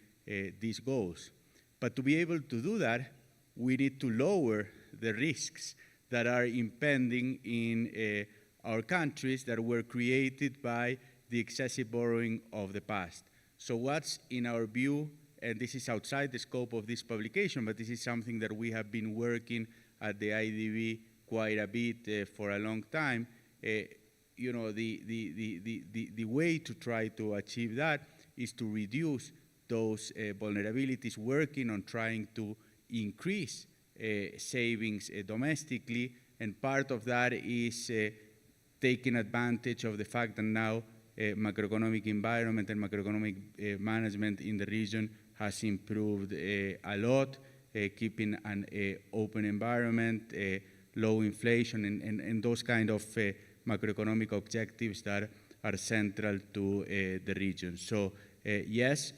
these goals. But to be able to do that, we need to lower the risks that are impending in our countries that were created by the excessive borrowing of the past. So what's in our view, and this is outside the scope of this publication, but this is something that we have been working at the IDB quite a bit for a long time. You know, the way to try to achieve that is to reduce those vulnerabilities, working on trying to increase savings domestically, and part of that is taking advantage of the fact that now macroeconomic environment and macroeconomic management in the region has improved a lot, keeping an open environment, low inflation, and those kind of macroeconomic objectives that are central to the region. So yes,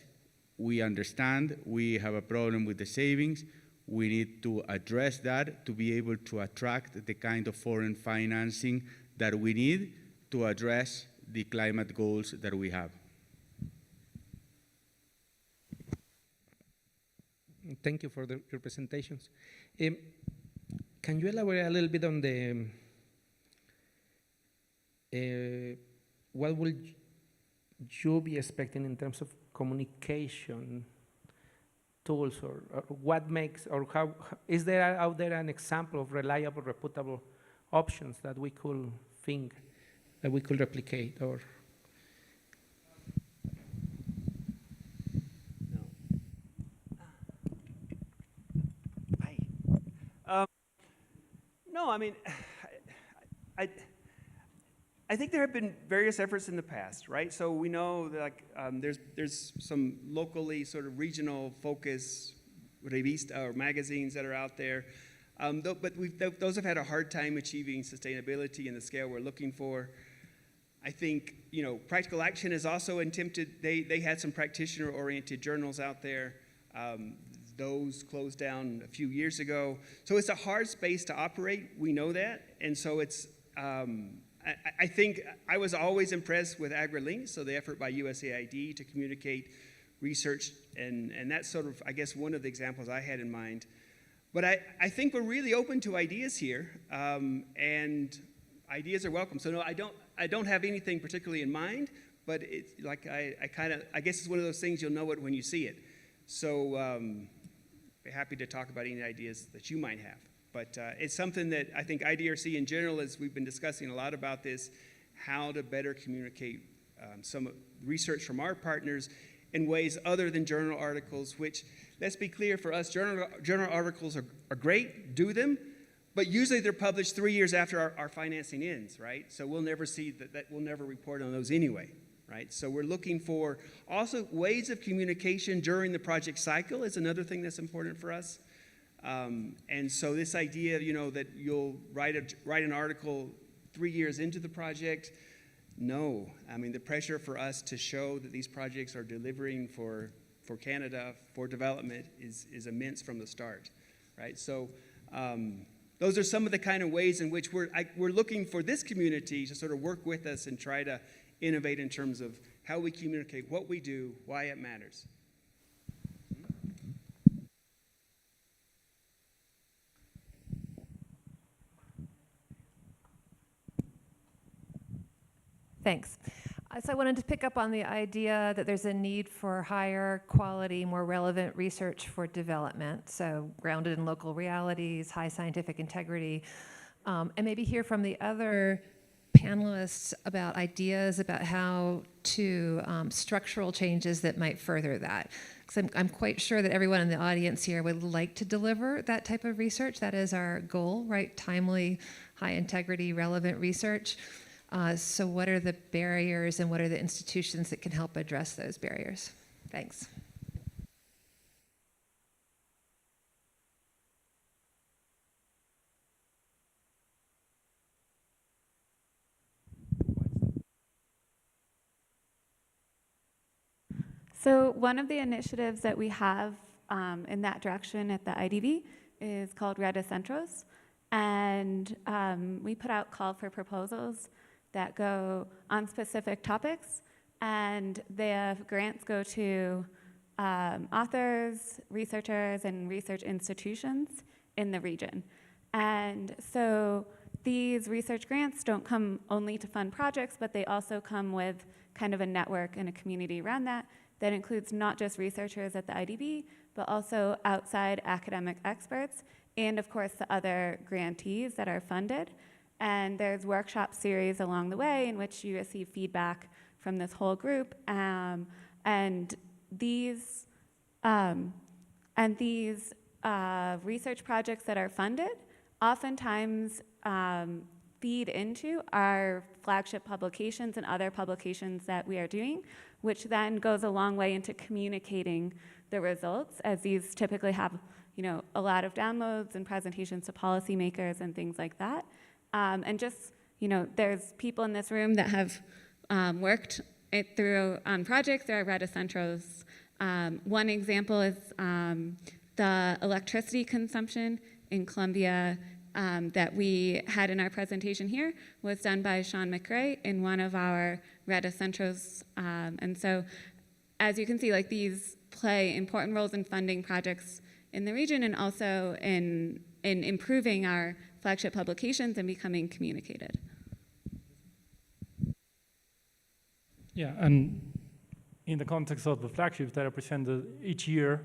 we understand we have a problem with the savings. We need to address that to be able to attract the kind of foreign financing that we need to address the climate goals that we have. Thank you for your presentations. Can you elaborate a little bit on the what will you be expecting in terms of communication tools, or what makes, or how is there out there an example of reliable, reputable options that we could think that we could replicate? Or no, I mean, I think there have been various efforts in the past, right? So we know that there's some locally sort of regional focus revista or magazines that are out there, but those have had a hard time achieving sustainability and the scale we're looking for. I think, you know, Practical Action has also attempted, they had some practitioner-oriented journals out there. Those closed down a few years ago. So it's a hard space to operate, we know that, and so it's, I think I was always impressed with AgriLink, so the effort by USAID to communicate research, and that's sort of, I guess, one of the examples I had in mind. But I think we're really open to ideas here, and ideas are welcome. So no, I don't have anything particularly in mind, but it's like I guess it's one of those things you'll know it when you see it. So be happy to talk about any ideas that you might have. But it's something that I think IDRC in general, as we've been discussing a lot about this, how to better communicate some research from our partners in ways other than journal articles, which, let's be clear, for us, journal articles are great, do them, but usually they're published 3 years after our financing ends, right? So we'll never see that we'll never report on those anyway, right? So we're looking for also ways of communication during the project cycle is another thing that's important for us. And so this idea, you know, that you'll write an article 3 years into the project, no. I mean, the pressure for us to show that these projects are delivering for Canada, for development, is immense from the start, right? So those are some of the kind of ways in which we're looking for this community to sort of work with us and try to innovate in terms of how we communicate what we do, why it matters. Thanks. So I wanted to pick up on the idea that there's a need for higher quality, more relevant research for development, so grounded in local realities, high scientific integrity, and maybe hear from the other panelists about ideas about how to structural changes that might further that. Because I'm quite sure that everyone in the audience here would like to deliver that type of research. That is our goal, right? Timely, high integrity, relevant research. So what are the barriers and what are the institutions that can help address those barriers? Thanks. So one of the initiatives that we have in that direction at the IDB is called Red Centros. And we put out call for proposals that go on specific topics, and the grants go to authors, researchers, and research institutions in the region. And so these research grants don't come only to fund projects, but they also come with kind of a network and a community around that that includes not just researchers at the IDB, but also outside academic experts, and of course the other grantees that are funded. And there's workshop series along the way in which you receive feedback from this whole group. And these research projects that are funded oftentimes feed into our flagship publications and other publications that we are doing, which then goes a long way into communicating the results, as these typically have, a lot of downloads and presentations to policymakers and things like that. And just, there's people in this room that have worked it through projects. There are Reta Centros. One example is the electricity consumption in Colombia that we had in our presentation here was done by Sean McRae in one of our Reta Centros. And so, as you can see, like these play important roles in funding projects in the region and also in improving our flagship publications and becoming communicated. Yeah, and in the context of the flagships that are presented each year,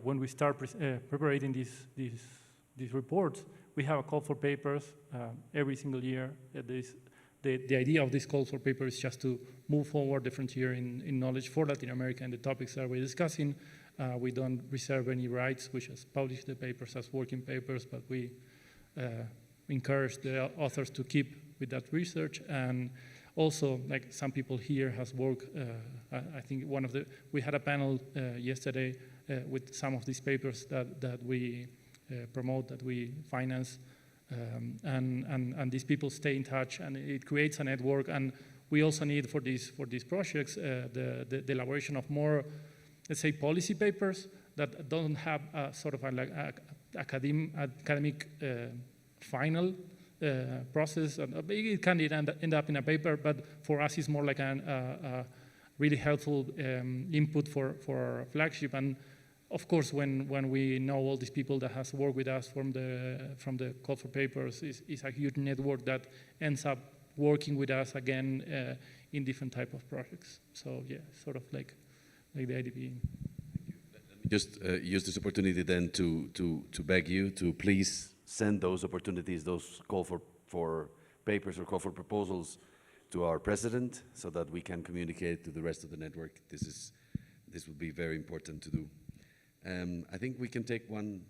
when we start preparing these reports, we have a call for papers every single year. The idea of this call for papers is just to move forward the frontier in knowledge for Latin America and the topics that we're discussing. We don't reserve any rights. We just publish the papers as working papers, but we encourage the authors to keep with that research. And also, like some people here has worked, I think we had a panel yesterday with some of these papers that we promote, that we finance, and these people stay in touch, and it creates a network. And we also need for these projects the elaboration of more, let's say, policy papers that don't have a sort of academic final process. It can end up in a paper, but for us it's more like a really helpful input for our flagship. And of course, when we know all these people that has worked with us from the call for papers, is a huge network that ends up working with us again in different type of projects. So yeah, sort of like the IDB. Let me just use this opportunity then to beg you to please send those opportunities, those call for papers or call for proposals to our president so that we can communicate to the rest of the network. This would be very important to do. I think we can take one.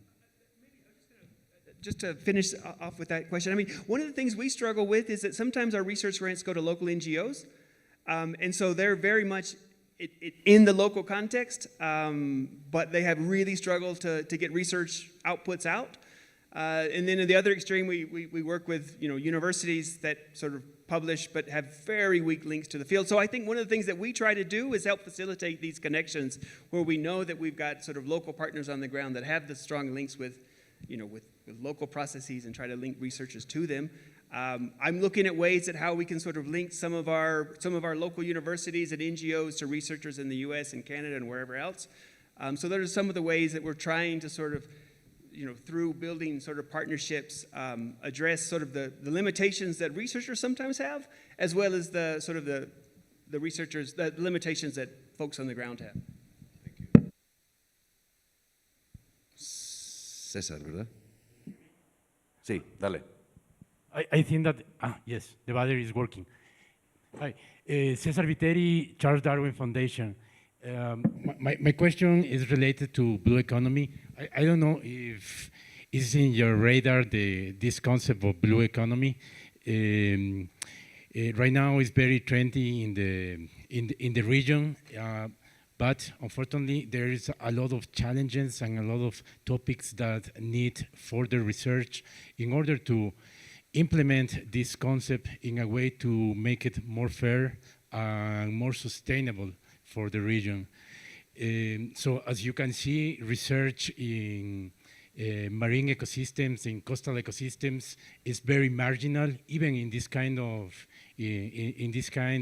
Just to finish off with that question, I mean, one of the things we struggle with is that sometimes our research grants go to local NGOs, and so they're very much in the local context, but they have really struggled to get research outputs out. And then at the other extreme, we work with universities that sort of publish but have very weak links to the field. So I think one of the things that we try to do is help facilitate these connections where we know that we've got sort of local partners on the ground that have the strong links with local processes and try to link researchers to them. I'm looking at ways at how we can sort of link some of our local universities and NGOs to researchers in the US and Canada and wherever else. So those are some of the ways that we're trying to sort of through building sort of partnerships, address sort of the limitations that researchers sometimes have, as well as the sort of the limitations that folks on the ground have. Thank you. César, ¿verdad? Sí, dale. I think that, yes, the battery is working. Hi, Cesar Viteri, Charles Darwin Foundation. My question is related to blue economy. I don't know if it's in your radar, this concept of blue economy. Right now it's very trendy in the region, but unfortunately there is a lot of challenges and a lot of topics that need further research in order to implement this concept in a way to make it more fair and more sustainable for the region. So as you can see, research in marine ecosystems, in coastal ecosystems is very marginal, even in this kind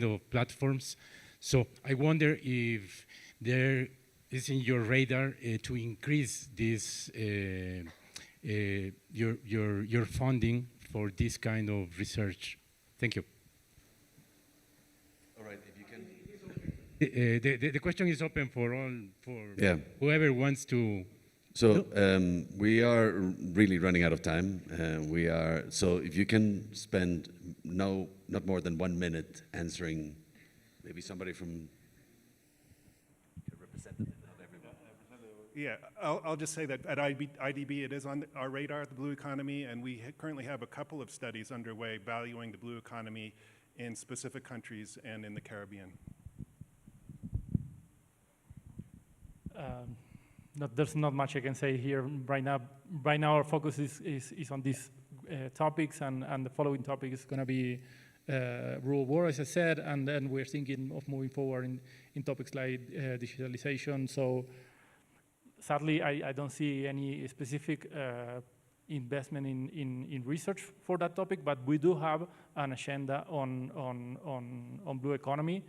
of platforms. So I wonder if there is in your radar to increase this your funding for this kind of research. Thank you. All right, if you can. The question is open for all, whoever wants to. So we are really running out of time. So if you can spend not more than 1 minute answering, maybe somebody from representative, not everyone. Yeah, I'll just say that at IDB it is on our radar, the blue economy, and we currently have a couple of studies underway valuing the blue economy in specific countries and in the Caribbean. there's not much I can say here right now. Right now, our focus is on these topics, and the following topic is going to be rural war, as I said, and then we're thinking of moving forward in topics like digitalization. So sadly, I don't see any specific investment in research for that topic, but we do have an agenda on blue economy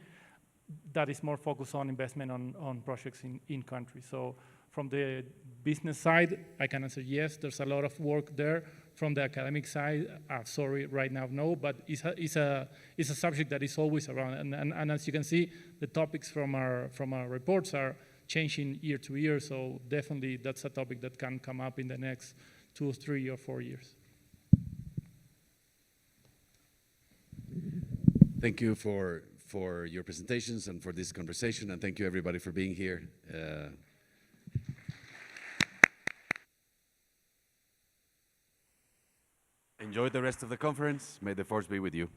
that is more focused on investment on projects in countries. So from the business side, I can answer yes, there's a lot of work there. From the academic side, sorry, right now, no, but it's a subject that is always around. And as you can see, the topics from our reports are changing year to year, so definitely that's a topic that can come up in the next 2, 3, or 4 years. Thank you for your presentations and for this conversation, and thank you everybody for being here. Enjoy the rest of the conference. May the force be with you.